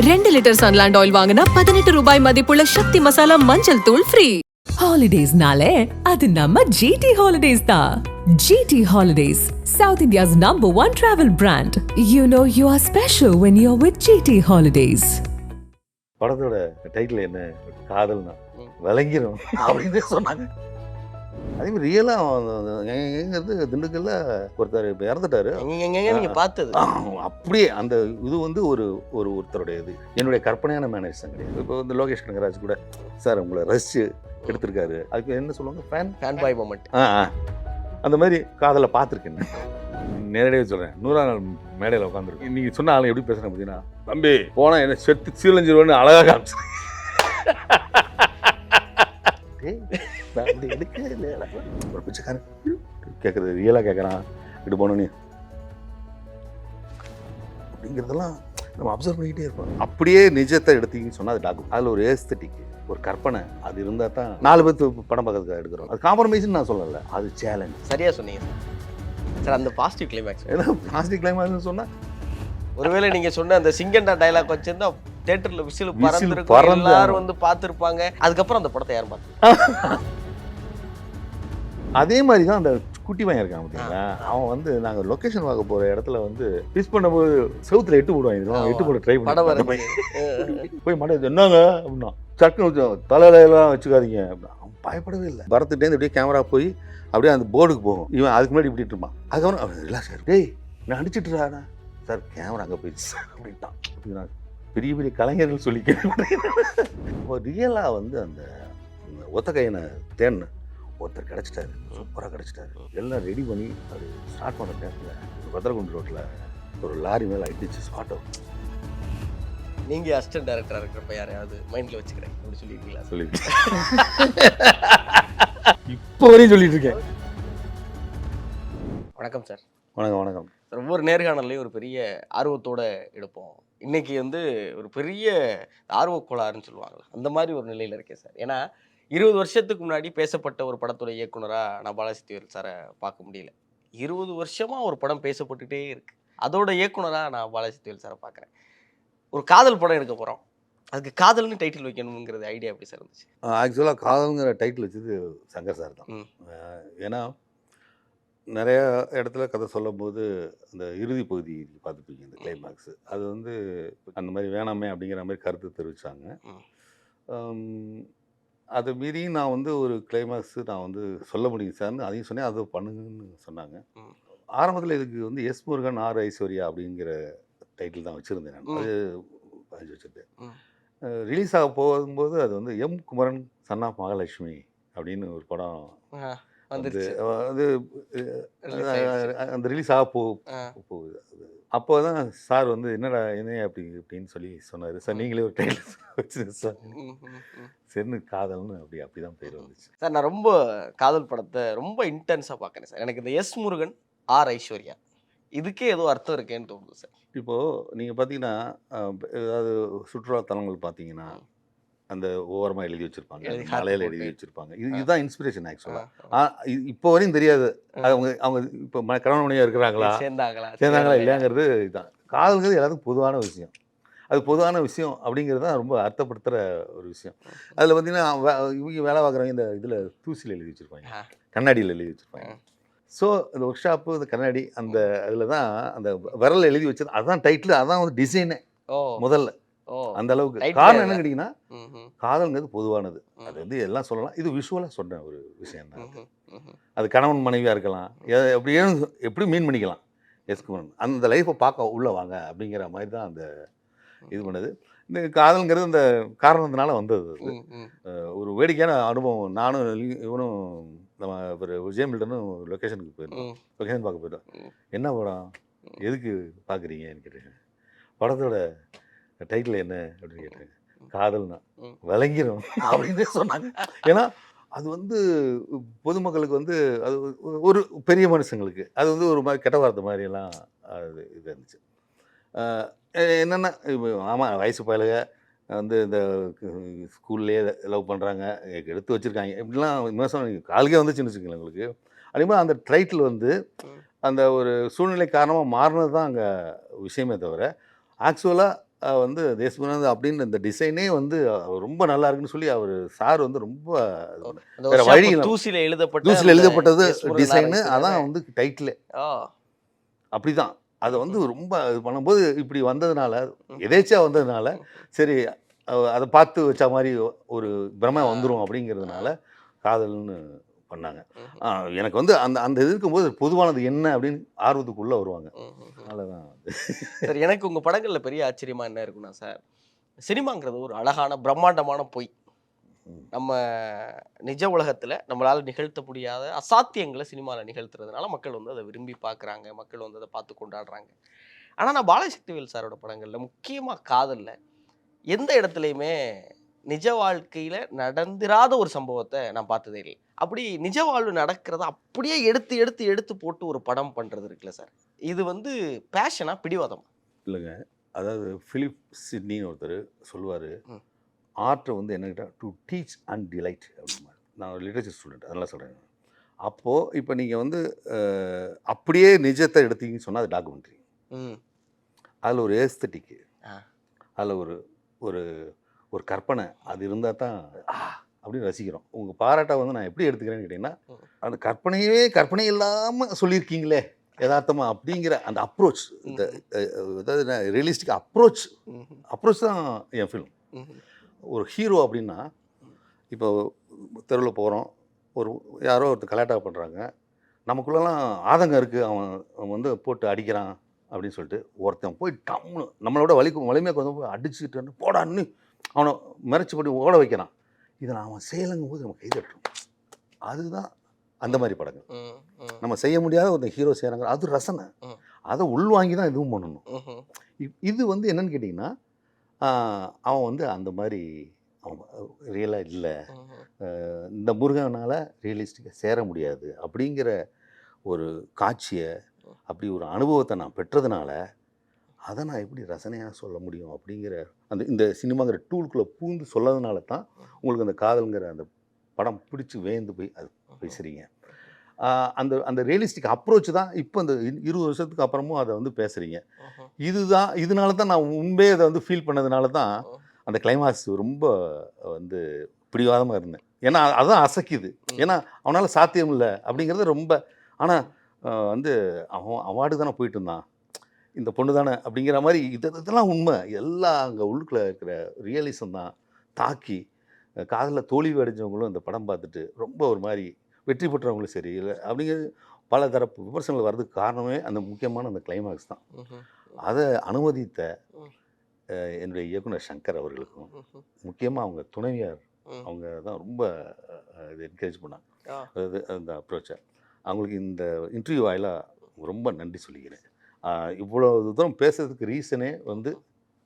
2 litre Sunland oil வாங்கினா 18 ரூபாய் மதிப்புள்ள சக்தி மசாலா மஞ்சள் தூள் free. Holidays-nale, adu namma GT Holidays da. GT Holidays, South India's #1 travel brand. You know you are special when you're with GT Holidays. படத்தோட title என்ன? காதல்னா விளங்கிரும் அப்படின்னு சொன்னாங்க. அதே மாதிரி ரியலாக திண்டுக்கல்ல ஒருத்தர் இப்போ இறந்துட்டாரு. நீங்க பார்த்தது அப்படியே அந்த இது வந்து ஒருத்தருடைய இது என்னுடைய கற்பனையான மேனேஜ் தான் கிடையாது. இப்போ வந்து லோகேஷ் கனகராஜ் கூட சார் உங்களை ரசிச்சு எடுத்திருக்காரு. அதுக்கு என்ன சொல்லுவாங்க? Fan boy moment. அந்த மாதிரி காதலை பார்த்துருக்கேன். நேரடியாக சொல்கிறேன், 100ஆம் நாள் மேடையில் உட்காந்துருக்கேன். நீங்கள் சொன்ன ஆளுங்க எப்படி பேசுகிறேன் பார்த்தீங்கன்னா, தம்பி போனால் என்ன செத்து சீலஞ்சிருவேன்னு அழகாக காமிச்சு அப்படி எடுக்கவே இல்லை. ஒரு பிச்சைக்காரன் கேட்குறது ரியலாக கேட்குறான், இப்படி போனோன்னு அப்படிங்கிறதெல்லாம் நம்ம அப்சர்வ் பண்ணிக்கிட்டே இருப்போம். அப்படியே நிஜத்தை எடுத்தீங்கன்னு சொன்னால் அது டாக்கு. அதில் ஒரு ஏஸ்தட்டிக், ஒரு கற்பனை அது இருந்தால் தான் 4 பேர் படம் பார்க்கறதுக்காக எடுக்கிறோம். அது காம்ப்ரமைஸ்ன்னு நான் சொல்லலை, அது சேலஞ்ச். சரியா சொன்னீங்க சார். அந்த பாசிட்டிவ் கிளைமேக்ஸ், ஏன்னா பாசிட்டிவ் கிளைமேக்ஸ்னு சொன்னால் ஒருவேளை நீங்கள் சொன்ன அந்த சிங்கண்டா டைலாக் வச்சிருந்தா தியேட்டரில் விசில் பறந்துருக்கும், எல்லாரும் வந்து பார்த்துருப்பாங்க. அதுக்கப்புறம் அந்த படத்தை யாரும் பார்த்து அதே மாதிரி தான் அந்த குட்டி பையன் இருக்கான் பார்த்தீங்களா, அவன் வந்து நாங்கள் லொக்கேஷன் பார்க்க போகிற இடத்துல வந்து மிஸ் பண்ணும்போது செவுத்தில் எட்டு போடுவாங்க. எட்டு போட ட்ரை பண்ண போய் மாட்டேன் என்னங்க அப்படின்னா, சட்டுன்னு தலையிலாம் வச்சுக்காதீங்க அப்படின்னா. அவன் பயப்படவே இல்லை. பரத்துட்டேருந்து அப்படியே கேமரா போய் அப்படியே அந்த போர்டுக்கு போகும். இவன் அதுக்கு முன்னாடி இப்படிட்டு இருப்பான். அதுக்கப்புறம் அவன் ரிலாக்ஸ் ஆகிடும். டேய் நான் அடிச்சுட்டுறாண்ணா சார், கேமரா அங்கே போயிடுச்சு அப்படின்ட்டான். அப்படின்னா பெரிய பெரிய கலைஞர்கள் சொல்லிக்கிறேன். ரியலாக வந்து அந்த ஒத்த கையனை தேன்னு ஒருத்தர் கிடச்சிட்டாரு, சூப்பராக கிடச்சிட்டாரு. எல்லாம் ரெடி பண்ணி அது ஸ்டார்ட் பண்ண நேரத்தில் பத்திரகுண்டு ரோட்டில் ஒரு லாரி மேலே அடிச்சு ஸ்பாட் அவுட். நீங்கள் அசிஸ்டன்ட் டைரக்டராக இருக்கிறப்ப யாரையாவது மைண்டில் வச்சுக்கிறேன் அப்படி சொல்லியிருக்கீங்களா? சொல்லியிருக்கேன், இப்போ வரையும் சொல்லிட்டு இருக்கேன். வணக்கம் சார். வணக்கம். வணக்கம் சார். ஒவ்வொரு நேர்காணல்லையும் ஒரு பெரிய ஆர்வத்தோடு எடுப்போம். இன்றைக்கி வந்து ஒரு பெரிய ஆர்வக்கோளாறுன்னு சொல்லுவாங்கள்ல, அந்த மாதிரி ஒரு நிலையில் இருக்கேன் சார். ஏன்னா 20 வருஷத்துக்கு முன்னாடி பேசப்பட்ட ஒரு படத்தோட இயக்குனராக நான் பாலாசக்திவேல் சாரை பார்க்க முடியல. 20 வருஷமாக ஒரு படம் பேசப்பட்டுகிட்டே இருக்கு. அதோட இயக்குனராக நான் பாலாசக்திவேல் சாரை பார்க்குறேன். ஒரு காதல் படம் எடுக்க போகிறோம், அதுக்கு காதல்னு டைட்டில் வைக்கணுங்கிறது ஐடியா எப்படி சார் இருந்துச்சு? ஆக்சுவலாக காதல்ங்கிற டைட்டில் வச்சது சங்கர் சார் தான். ஏன்னா நிறையா இடத்துல கதை சொல்லும் போது அந்த இறுதி பகுதி பார்த்துப்பீங்க, இந்த கிளைமேக்ஸு அது வந்து அந்த மாதிரி வேணாமே அப்படிங்கிற மாதிரி கருத்து தெரிவித்தாங்க. அதை மீறி நான் வந்து ஒரு கிளைமேக்ஸு நான் வந்து சொல்ல முடியும் சார்னு அதையும் சொன்னேன். அதை பண்ணுங்கன்னு சொன்னாங்க. ஆரம்பத்தில் இதுக்கு வந்து எஸ் முருகன் ஆர் ஐஸ்வர்யா அப்படிங்கிற டைட்டில் தான் வச்சுருந்தேன். நான் அது வச்சுருந்தேன். ரிலீஸ் ஆக போகும்போது அது வந்து M Kumaran son of Mahalakshmi அப்படின்னு ஒரு படம் வந்து அது அந்த ரிலீஸ் ஆக போகுது. அப்போ தான் சார் வந்து என்னடா என்ன அப்படின்னு சொல்லி சொன்னார். சார் நீங்களே ஒரு டைட்டில் வச்சுருங்க சார். சரின்னு காதல்னு அப்படி தான் பேர் வந்துச்சு சார். நான் ரொம்ப காதல் படத்தை ரொம்ப இன்டென்ஸாக பார்க்குறேன் சார். எனக்கு இந்த எஸ் முருகன் ஆர் ஐஸ்வர்யா இதுக்கே ஏதோ அர்த்தம் இருக்கேன்னு தோணுது சார். இப்போது நீங்கள் பார்த்தீங்கன்னா ஏதாவது சுற்றுலா தலங்கள் பார்த்தீங்கன்னா அந்த ஓரமாக எழுதி வச்சுருப்பாங்க, மலையில் எழுதி வச்சுருப்பாங்க. இதுதான் இன்ஸ்பிரேஷன் ஆக்சுவலாக. இப்போ வரையும் தெரியாது அவங்க இப்போ கணவன் மனைவியாக இருக்கிறாங்களா, சேர்ந்தாங்களா இல்லையாங்கிறது. இதுதான் காதல்ங்கிறது எல்லாத்துக்கும் பொதுவான விஷயம். அது பொதுவான விஷயம் அப்படிங்கிறது தான் ரொம்ப அர்த்தப்படுத்துகிற ஒரு விஷயம். அதில் பார்த்தீங்கன்னா இவங்க வேலை பார்க்குறவங்க இந்த இதில் தூசியில் எழுதி வச்சுருப்பாங்க, கண்ணாடியில் எழுதி வச்சுருப்பாங்க. ஸோ இந்த ஒர்க் ஷாப்பு, இந்த கண்ணாடி, அந்த அதில் தான் அந்த விரல் எழுதி வச்சது. அதுதான் டைட்டில், அதுதான் வந்து டிசைனே முதல்ல. அந்த அளவுக்கு காரணம் என்ன கேட்டிங்கன்னா, காதல்ங்கிறது பொதுவானது. அது வந்து எல்லாம் சொல்லலாம். இது விஷுவலாக சொன்ன ஒரு விஷயம் தான். அது கணவன் மனைவியாக இருக்கலாம், எப்படி மீன் பண்ணிக்கலாம். எஸ் குமரன் அந்த லைஃப்பை பார்க்க உள்ளே வாங்க அப்படிங்கிற மாதிரி தான் அந்த இது பண்ணது. இந்த காதல்ங்கிறது அந்த காரணத்தினால வந்தது. ஒரு வேடிக்கையான அனுபவம். நானும் இவனும் நம்ம ஒரு விஜய் மில்டனும் லொக்கேஷனுக்கு போயிருந்தோம். லொக்கேஷன் பார்க்க போயிட்டோம். என்ன படம், எதுக்கு பார்க்குறீங்கன்னு கேட்டேன். படத்தோட டைட்டில் என்ன அப்படின்னு கேட்டேன். காதல்னா விளங்கிரும் அப்படின்னு சொன்னாங்க. ஏன்னா அது வந்து பொதுமக்களுக்கு வந்து அது ஒரு பெரிய மனுஷங்களுக்கு அது வந்து ஒரு மாதிரி கெட்ட வார்த்தை மாதிரியெல்லாம் அது இது இருந்துச்சு. என்னென்னா ஆமாம் வயசு பயலுக வந்து இந்த ஸ்கூல்லேயே லவ் பண்ணுறாங்க, எடுத்து வச்சுருக்காங்க, இப்படிலாம் விமர்சனம் காலுக்கே வந்துச்சுன்னு வச்சுக்கோங்களேன் உங்களுக்கு. அதே மாதிரி அந்த டைட்டில் வந்து அந்த ஒரு சூழ்நிலை காரணமாக மாறினது தான் அங்கே விஷயமே தவிர, ஆக்சுவலாக வந்து தேசபந்து அப்படின்னு இந்த டிசைனே வந்து ரொம்ப நல்லா இருக்குன்னு சொல்லி அவர் சார் வந்து ரொம்ப அந்த வேற ஒரு வழி ஷாப் தூசில எழுதப்பட்ட தூசில் எழுதப்பட்டது எஸ். முருகன் டிசைனு ஆராய்ச்சி அதான் தானே? வந்து டைட்டில் ஆ. அப்படிதான். அதை வந்து ரொம்ப இது பண்ணும்போது இப்படி வந்ததுனால எதேச்சியா வந்ததுனால சரி அதை பார்த்து வச்ச மாதிரி ஒரு பிரமை வந்துடும் அப்படிங்கிறதுனால காதல்னு பண்ணாங்க. எனக்கு வந்து அந்த அந்த இது இருக்கும்போது பொதுவானது என்ன அப்படின்னு ஆர்வத்துக்குள்ளே வருவாங்க. அதனால தான் சார் எனக்கு உங்க படங்கள்ல பெரிய ஆச்சரியமா என்ன இருக்குன்னா சார், சினிமாங்கிறது ஒரு அழகான பிரம்மாண்டமான பொய். நம்ம நிஜ உலகத்துல நம்மளால நிகழ்த்த முடியாத அசாத்தியங்களை சினிமால நிகழ்த்துறதுனால மக்கள் வந்து அதை விரும்பி பார்க்குறாங்க, மக்கள் வந்து அதை பார்த்து கொண்டாடுறாங்க. ஆனா நான் பாலசக்திவேல் சாரோட படங்கள்ல முக்கியமா காதல்ல எந்த இடத்துலையுமே நிஜ வாழ்க்கையில நடந்திராத ஒரு சம்பவத்தை நான் பார்த்ததே இல்லை. அப்படி நிஜ வாழ்வு நடக்கிறத அப்படியே எடுத்து எடுத்து எடுத்து போட்டு ஒரு படம் பண்றது இருக்குல்ல சார், இது வந்து பேஷனா பிடிவாதம்? இல்லைங்க. அதாவது பிலிப் சிட்னின்னு ஒருத்தர் சொல்லுவார், ம். ஆர்ட்டை வந்து என்னக்கிட்ட டு டீச் அண்ட் டிலைட் அப்படிம்பாரு. நான் ஒரு லிட்ரேச்சர் ஸ்டூடெண்ட், அதெல்லாம் சொல்கிறேன். அப்போது இப்போ நீங்கள் வந்து அப்படியே நிஜத்தை எடுத்தீங்கன்னு சொன்னால் அது டாக்குமெண்ட்ரி. அதில் ஒரு ஏஸ்தட்டிக்கு, அதில் ஒரு ஒரு ஒரு கற்பனை அது இருந்தால் தான் அப்படின்னு ரசிக்கிறோம். உங்கள் பாராட்டை வந்து நான் எப்படி எடுத்துக்கிறேன்னு கேட்டிங்கன்னா, அந்த கற்பனை இல்லாமல் சொல்லியிருக்கீங்களே யதார்த்தமாக அப்படிங்கிற அந்த அப்ரோச், இந்த அதாவது ரியலிஸ்டிக் அப்ரோச் தான் என் ஃபிலிம். ஒரு ஹீரோ அப்படின்னா, இப்போ தெருவில் போகிறோம், யாரோ ஒருத்தர் கலாட்டா பண்ணுறாங்க, நமக்குள்ளெல்லாம் ஆதங்கம் இருக்குது, அவன் வந்து போட்டு அடிக்கிறான் அப்படின்னு சொல்லிட்டு ஒருத்தன் போய் டம்னு நம்மளோட வலிமையாக கொண்டு போய் அடிச்சுக்கிட்டு போடான்னு அவனை மிரட்சி பண்ணி ஓட வைக்கிறான். இதை அவன் செய்யலைங்கும் போது நம்ம கை தட்டுறோம். அதுதான் அந்த மாதிரி படங்கள். நம்ம செய்ய முடியாத ஒரு ஹீரோ செய்கிறாங்க, அது ரசனை. அதை உள்வாங்கி தான் இதுவும் பண்ணணும். இது வந்து என்னன்னு கேட்டிங்கன்னா, அவன் வந்து அந்த மாதிரி அவன் ரியலாக இல்லை, இந்த முருகனால் ரியலிஸ்டிக்காக சேர முடியாது அப்படிங்கிற ஒரு காட்சியை, அப்படி ஒரு அனுபவத்தை நான் பெற்றதுனால அதை நான் எப்படி ரசனையாக சொல்ல முடியும் அப்படிங்கிற அந்த இந்த சினிமாங்கிற டூலுக்குள்ளே பூந்து சொல்லதுனால தான் உங்களுக்கு அந்த காதல்ங்கிற அந்த படம் பிடிச்சி வேந்து போய் அது பேசுகிறீங்க. அந்த அந்த ரியலிஸ்டிக் அப்ரோச் தான் இப்போ இந்த 20 வருஷத்துக்கு அப்புறமும் அதை வந்து பேசுகிறீங்க. இதனால தான் நான் முன்பே அதை வந்து ஃபீல் பண்ணதுனால தான் அந்த கிளைமாக்ஸ் ரொம்ப வந்து பிடிவாதமாக இருந்தேன். ஏன்னா அதுதான் அசைக்குது. ஏன்னா அவனால் சாத்தியம் இல்லை அப்படிங்கிறது ரொம்ப. ஆனால் வந்து அவன் அவார்டு தானே போயிட்டு இருந்தான், இந்த பொண்ணு தானே அப்படிங்கிற மாதிரி இதெல்லாம் உண்மை. எல்லாம் அங்கே உள்ளுக்குள்ளே இருக்கிற ரியலிசம் தான் தாக்கி காதலில் தோல்வி அடைஞ்சவங்களும் இந்த படம் பார்த்துட்டு ரொம்ப ஒரு மாதிரி வெற்றி பெற்றவங்களும் சரி இல்லை அப்படிங்கிறது பல தரப்பு விமர்சனங்கள் வர்றதுக்கு காரணமே அந்த முக்கியமான அந்த கிளைமாக்ஸ் தான். அதை அனுமதித்த என்னுடைய இயக்குனர் சங்கர் அவர்களுக்கும், முக்கியமாக அவங்க துணைவியார், அவங்க தான் ரொம்ப இது என்கரேஜ் பண்ணாங்க. அதாவது அந்த அப்ரோச்சை அவங்களுக்கு இந்த இன்டர்வியூ வாயிலாக ரொம்ப நன்றி சொல்லிக்கிறேன். இவ்வளோ தூரம் பேசுறதுக்கு ரீசனே வந்து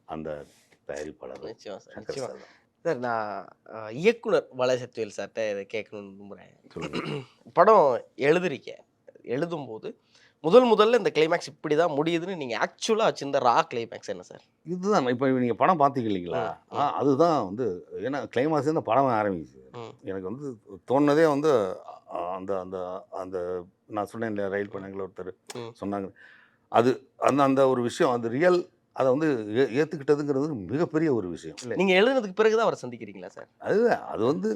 அந்த தயாரிப்பாளர் சங்கர் சார் தான். சார் நான் இயக்குனர் பாலசக்திவேல் சார்கிட்ட இதை கேட்கணும்னு விரும்புகிறேன். படம் எழுதும்போது முதல்ல இந்த கிளைமேக்ஸ் இப்படி தான் முடியுதுன்னு நீங்கள் ஆக்சுவலாக வச்சிருந்த ரா கிளைமேக்ஸ் என்ன சார்? இதுதான் இப்போ நீங்கள் படம் பார்த்தீங்க இல்லைங்களா, அதுதான் வந்து ஏன்னா கிளைமேக்ஸ் இந்த படம் ஆரம்பிச்சு எனக்கு வந்து தோணுனதே வந்து அந்த அந்த அந்த நான் சொன்னேன் இல்லையா, ரயில் பயணங்கள் ஒருத்தர் சொன்னாங்க, அது அந்த அந்த ஒரு விஷயம் அது ரியல். அதை வந்து ஏற்றுக்கிட்டதுங்கிறது மிகப்பெரிய ஒரு விஷயம் இல்லை. நீங்கள் எழுதுனதுக்கு பிறகு தான் அவரை சந்திக்கிறீங்களா சார்? அது வந்து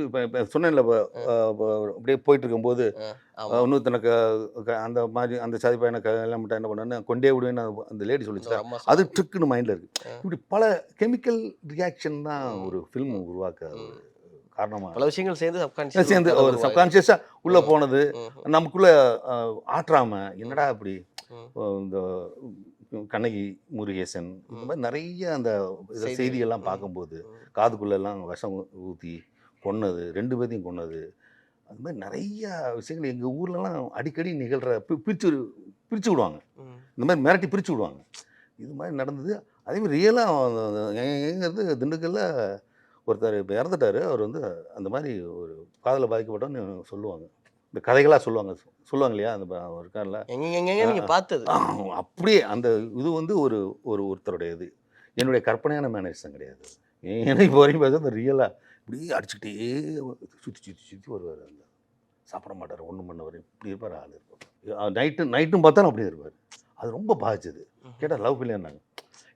இப்போ சொன்னேன்ல, அப்படியே போயிட்டு இருக்கும்போது இன்னும் தனக்கு அந்த மாதிரி அந்த சாதி பையனை கல்யாணம் பண்ணிட்டா என்ன பண்ணேன்னு கொண்டே விடுவேன்னு அந்த லேடி சொல்லிச்சு. அது ட்ரிக்குன்னு மைண்டில் இருக்குது. இப்படி பல கெமிக்கல் ரியாக்ஷன் தான் ஒரு ஃபில்ம் உருவாக்க காரணமாக பல விஷயங்கள் சேர்ந்து ஒரு சப்கான்ஷியஸாக உள்ளே போனது, நமக்குள்ளே ஆற்றாமல் என்னடா இப்படி இந்த கண்ணகி முருகேசன் இந்த மாதிரி நிறைய அந்த செய்திகள்லாம் பார்க்கும்போது காதுக்குள்ளெல்லாம் விஷம் ஊற்றி கொன்னது, 2 பேர்த்தையும் கொன்னது, அது மாதிரி நிறைய விஷயங்கள் எங்கள் ஊர்லலாம் அடிக்கடி நிகழ்கிற பிரித்து விடுவாங்க. இந்த மாதிரி மிரட்டி பிரித்து விடுவாங்க. இது மாதிரி நடந்தது. அதேமாதிரி ரியலாக எங்கிறது திண்டுக்கல்ல ஒருத்தர் இப்போ இறந்துட்டார். அவர் வந்து அந்த மாதிரி ஒரு காதலை பாதிக்கப்பட்டோன்னு சொல்லுவாங்க, இந்த கதைகளாக சொல்லுவாங்க இல்லையா, அந்த இருக்கார்ல நீங்கள் பார்த்தது அப்படியே அந்த இது வந்து ஒருத்தருடைய இது என்னுடைய கற்பனையான மேனேஜ்தான் கிடையாது. ஏன்னா இப்போ வரைக்கும் பேச அந்த ரியலாக இப்படி அடிச்சுக்கிட்டே சுற்றி வருவார். அந்த சாப்பிட மாட்டார், 1 மணி வரையும் இப்படி இருப்பார். ஆள் இருப்பார். நைட்டும் பார்த்தாலும் அப்படியே இருப்பார். அது ரொம்ப பாதிச்சது. கேட்டால் லவ் ஃபெயிலியர்னாங்க.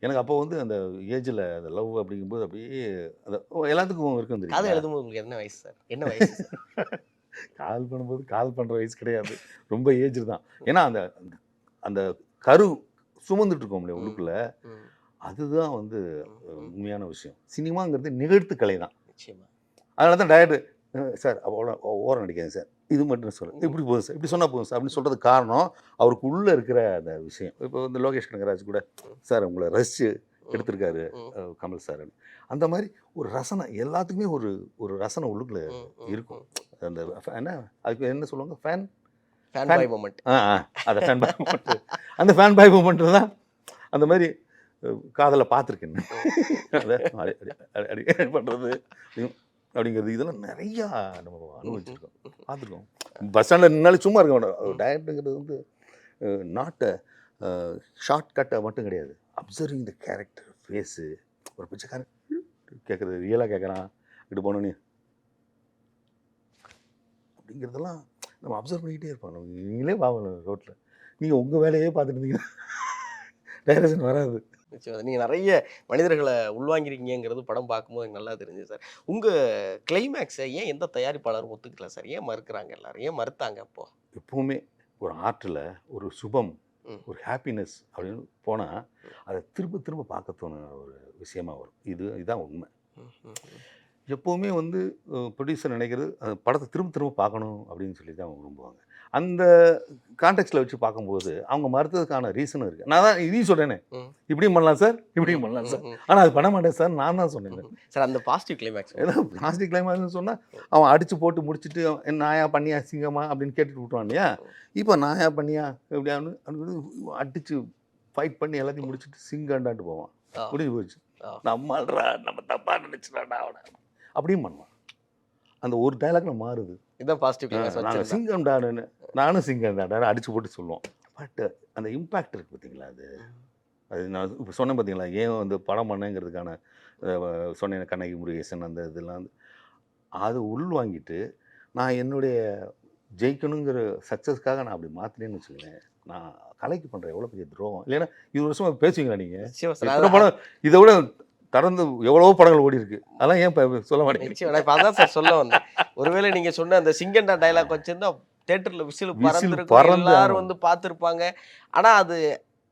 எனக்கு அப்போ வந்து அந்த ஏஜில் அந்த லவ் அப்படிங்கும்போது அப்படியே அந்த எல்லாத்துக்கும் இருக்கும் காதல் தெரியும். எழுதும்போது உங்களுக்கு என்ன வயசு சார்? என்ன வயசு சார்? கால் பண்ணும்போது கால் பண்ணுற வயசு கிடையாது, ரொம்ப ஏஜ் தான். ஏன்னா அந்த அந்த கரு சுமந்துட்டு இருக்கோம் இல்லையா உள்ளுக்குள்ள, ம். அதுதான் வந்து ம். உண்மையான விஷயம். சினிமாங்கிறது நிகழ்த்து கலை தான். நிச்சயமா. அதனால தான் டைரக்டர் சார் அவ்வளோ ஓரம் நடிக்காது சார், இது மட்டும் சொல்லு, இப்படி போதும் சார், இப்படி சொன்னால் போதும் சார் அப்படின்னு சொல்கிறதுக்கு காரணம் அவருக்கு உள்ளே இருக்கிற அந்த விஷயம். இப்போ வந்து லோகேஷ் கனகராஜ் கூட சார் உங்களை ரசித்து எடுத்திருக்காரு கமல் சார். அந்த மாதிரி ஒரு ரசனை எல்லாத்துக்குமே ஒரு ஒரு ரசனை உள்ளுக்குள்ள இருக்கும். அந்த என்ன அதுக்கு என்ன சொல்லுவாங்க, ஃபேன் ஃபேன் பாய் மொமெண்ட். அந்த ஃபேன் பாய் மூமெண்ட், அந்த ஃபேன் பாய் மூமெண்ட் தான் அந்த மாதிரி காதலை பார்த்துருக்கேன். அதை அடி அடி அடி பண்ணுறது அப்படிங்கிறது இதெல்லாம் நிறையா நம்ம அனுபவிச்சிருக்கோம், பார்த்துருக்கோம். பஸ் ஸ்டாண்டில் நின்னாலும் சும்மா இருக்க மாட்டோம். டைரக்டுங்கிறது வந்து நாட் ஷார்ட் கட்டை மட்டும் கிடையாது, அப்சர்விங் த கேரக்டர் ஃபேஸு. ஒரு பிச்சைக்காரன் கேட்குறது ரியலாக கேட்குறான், இப்படி போனோன்னே அப்படிங்கிறதெல்லாம் நம்ம அப்சர்வ் பண்ணிக்கிட்டே இருப்போம். நம்ம நீங்களே பார்க்கணும் ரோட்டில், நீங்கள் உங்கள் வேலையே பார்த்துட்டு இருந்தீங்கன்னா டைரக்ஷன் வராது. நிச்சயமா. நீங்க நிறைய மனிதர்களை உள்வாங்கிருக்கீங்கிறது படம் பார்க்கும்போது எனக்கு நல்லா தெரிஞ்சுது சார். உங்க கிளைமேக்ஸை ஏன் எந்த தயாரிப்பாளரும் ஒத்துக்கல சார்? ஏன் மறுக்கிறாங்க எல்லாரும்? ஏன் மறுத்தாங்க அப்போ? எப்போவுமே ஒரு ஆர்ட்டில் ஒரு சுபம், ம். ஒரு ஹாப்பினஸ் அப்படின்னு போனால் அதை திரும்ப திரும்ப பார்க்க தோணுன ஒரு விஷயமா வரும். இதுதான் உண்மை. ம், ம், ம். எப்போவுமே வந்து ப்ரொடியூசர் நினைக்கிறது அந்த படத்தை திரும்ப திரும்ப பார்க்கணும் அப்படின்னு சொல்லி தான் அவங்க விரும்புவாங்க. அந்த கான்டெக்ஸ்டில் வச்சு பார்க்கும்போது அவங்க மறுத்ததுக்கான ரீசனும் இருக்குது. நான் தான் இதையும் சொல்கிறேனே, ம். இப்படியும் பண்ணலாம் சார், இப்படியும் பண்ணலாம் சார், ம், ம். ஆனால் அது பண்ண மாட்டேன் சார், நான் தான் சொன்னேன். சார் அந்த பாசிட்டிவ் கிளைமேக்ஸ். ஏன்னா பிளாஸ்டிக் கிளைமாக்ஸ்னு சொன்னால் அவன் அடித்து போட்டு முடிச்சுட்டு நாயா பண்ணியா சிங்கமா அப்படின்னு கேட்டுட்டு விட்டுவான் இல்லையா. இப்போ நாயா பண்ணியா எப்படியான்னு அடித்து ஃபைட் பண்ணி எல்லாத்தையும் முடிச்சுட்டு சிங்கண்டான்ட்டு போவான். முடிஞ்சு போச்சு, நம்மள்றா நம்ம தப்பாக நினச்சிடாடா அவனை அப்படியும் பண்ணுவான். அந்த ஒரு டைலாக்ல மாறுது. இதுதான் பாசிட்டிவ் கிளைமேக்ஸ் நாங்கள் வச்சிருந்தேன். சிங்கம் டான்னு, நானும் சிங்கம் தான்டா அடிச்சு போட்டு சொல்லுவோம். பட் அந்த இம்பேக்ட் இருக்குது பார்த்தீங்களா, அது நான் இப்போ சொன்னேன் பார்த்தீங்களா, ஏன் வந்து படம் பண்ணேங்கிறதுக்கான சொன்னேன் கண்ணகி முருகேசன் அந்த இதெல்லாம் அது உள்வாங்கிட்டு நான் என்னுடைய ஜெயிக்கணுங்கிற சக்ஸஸ்க்காக நான் அப்படி மாற்றினேன்னு வச்சுக்கலேன், நான் கலைக்கு பண்ணுற எவ்வளோ பெரிய துரோகம். இல்லைன்னா 20 வருஷமாக பேசுவீங்களா நீங்கள்? நிச்சயமா சார். எத்தனை படம் இதை விட தொடர்ந்து எவ்வளவோ படங்கள் ஓடி இருக்கு, அதெல்லாம் ஏன் சொல்ல மாட்டேங்குது? நிச்சயம். நான் இப்ப அதான் சார் சொல்ல வந்தேன். ஒருவேளை நீங்க சொன்ன அந்த சிங்கண்டா டயலாக் வச்சிருந்தா தியேட்டர்ல விசில் பறந்துருக்கும், எல்லாரும் வந்து பார்த்துருப்பாங்க. ஆனா அது